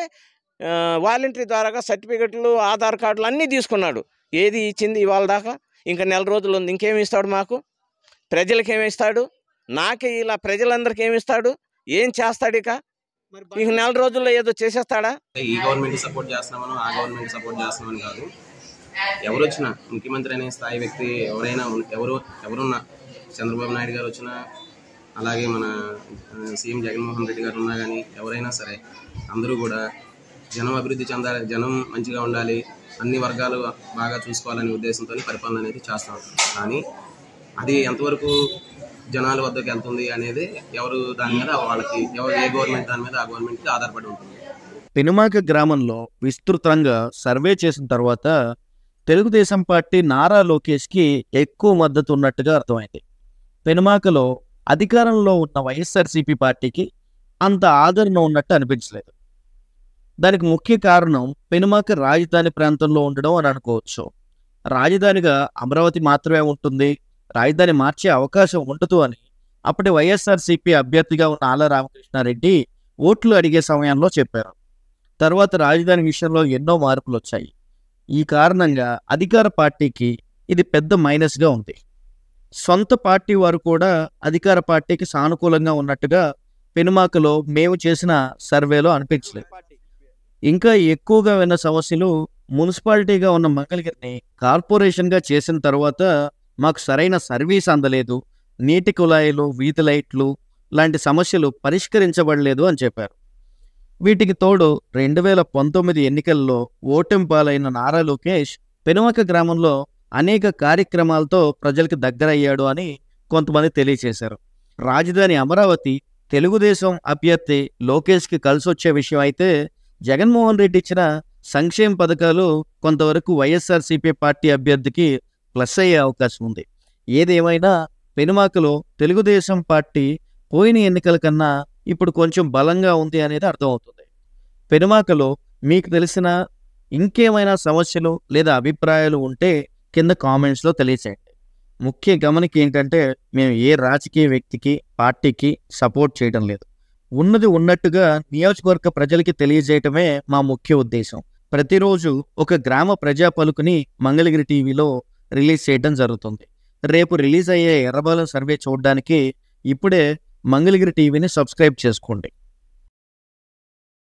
వాలంటరీ ద్వారాగా సర్టిఫికెట్లు, ఆధార్ కార్డులు అన్నీ తీసుకున్నాడు. ఏది ఇచ్చింది ఇవాళ దాకా? ఇంకా నెల రోజులు ఉంది. ఇంకేమి ఇస్తాడు మాకు? ప్రజలకి ఏమి ఇస్తాడు? నాకే ఇలా ప్రజలందరికీ ఏమి ఇస్తాడు? ఏం చేస్తాడు? ఇక నెల రోజుల్లో ఏదో చేసేస్తాడా?
ఈ గవర్నమెంట్ సపోర్ట్ చేస్తున్నామని, ఆ గవర్నమెంట్ సపోర్ట్ చేస్తున్నామని కాదు. ఎవరు వచ్చినా, ముఖ్యమంత్రి అనే స్థాయి వ్యక్తి ఎవరున్నా, చంద్రబాబు నాయుడు గారు వచ్చినా, అలాగే మన సీఎం జగన్మోహన్ రెడ్డి గారు ఉన్నా కానీ, ఎవరైనా సరే అందరూ కూడా జనం అభివృద్ధి చెందాలి, జనం మంచిగా ఉండాలి, అన్ని వర్గాలు బాగా చూసుకోవాలనే ఉద్దేశంతో పరిపాలన అనేది చేస్తూ ఉంటారు. కానీ అది ఎంతవరకు జనాల వద్దకు వెళ్తుంది అనేది ఎవరు దాని మీద వాళ్ళకి, ఏ గవర్నమెంట్ దాని మీద ఆ గవర్నమెంట్కి ఆధారపడి ఉంటుంది.
పెనుమాక గ్రామంలో విస్తృతంగా సర్వే చేసిన తర్వాత తెలుగుదేశం పార్టీ నారా లోకేష్కి ఎక్కువ మద్దతు ఉన్నట్టుగా అర్థమైంది. పెనుమాకలో అధికారంలో ఉన్న వైఎస్ఆర్సీపీ పార్టీకి అంత ఆదరణ ఉన్నట్టు అనిపించలేదు. దానికి ముఖ్య కారణం పెనుమాక రాజధాని ప్రాంతంలో ఉండడం అని అనుకోవచ్చు. రాజధానిగా అమరావతి మాత్రమే ఉంటుంది, రాజధాని మార్చే అవకాశం ఉండదు అని అప్పటి వైఎస్ఆర్సీపీ అభ్యర్థిగా ఉన్న ఆళ్ల రామకృష్ణారెడ్డి ఓట్లు అడిగే సమయంలో చెప్పారు. తర్వాత రాజధాని విషయంలో ఎన్నో మార్పులు వచ్చాయి. ఈ కారణంగా అధికార పార్టీకి ఇది పెద్ద మైనస్గా ఉంది. సొంత పార్టీ వారు కూడా అధికార పార్టీకి సానుకూలంగా ఉన్నట్టుగా పెనుమాకలో మేము చేసిన సర్వేలో అనిపించలేదు. ఇంకా ఎక్కువగా విన్న సమస్యలు మున్సిపాలిటీగా ఉన్న మంగళగిరిని కార్పొరేషన్గా చేసిన తర్వాత మాకు సరైన సర్వీస్ అందలేదు, నీటి కుళాయిలు, వీధి లైట్లు లాంటి సమస్యలు పరిష్కరించబడలేదు అని చెప్పారు. వీటికి తోడు 2019 ఎన్నికల్లో ఓటమి పాలైన నారా లోకేష్ పెనుమాక గ్రామంలో అనేక కార్యక్రమాలతో ప్రజలకు దగ్గరయ్యాడు అని కొంతమంది తెలియచేశారు. రాజధాని అమరావతి తెలుగుదేశం అభ్యర్థి లోకేష్కి కలిసొచ్చే విషయం అయితే, జగన్మోహన్ రెడ్డి ఇచ్చిన సంక్షేమ పథకాలు కొంతవరకు వైఎస్ఆర్సీపీ పార్టీ అభ్యర్థికి ప్లస్ అయ్యే అవకాశం ఉంది. ఏదేమైనా పెనుమాకలో తెలుగుదేశం పార్టీ పోయిన ఎన్నికల కన్నా ఇప్పుడు కొంచెం బలంగా ఉంది అనేది అర్థమవుతుంది. పెనుమాకలో మీకు తెలిసిన ఇంకేమైనా సమస్యలు లేదా అభిప్రాయాలు ఉంటే కింద కామెంట్స్లో తెలియచేయండి. ముఖ్య గమనిక ఏంటంటే, మేము ఏ రాజకీయ వ్యక్తికి, పార్టీకి సపోర్ట్ చేయడం లేదు. ఉన్నది ఉన్నట్టుగా నియోజకవర్గ ప్రజలకి తెలియజేయటమే మా ముఖ్య ఉద్దేశం. ప్రతిరోజు ఒక గ్రామ ప్రజా పలుకుని మంగళగిరి టీవీలో రిలీజ్ చేయడం జరుగుతుంది. రేపు రిలీజ్ అయ్యే ఎర్రబాలెం సర్వే చూడడానికి ఇప్పుడే మంగళగిరి టీవీని సబ్స్క్రైబ్ చేసుకోండి.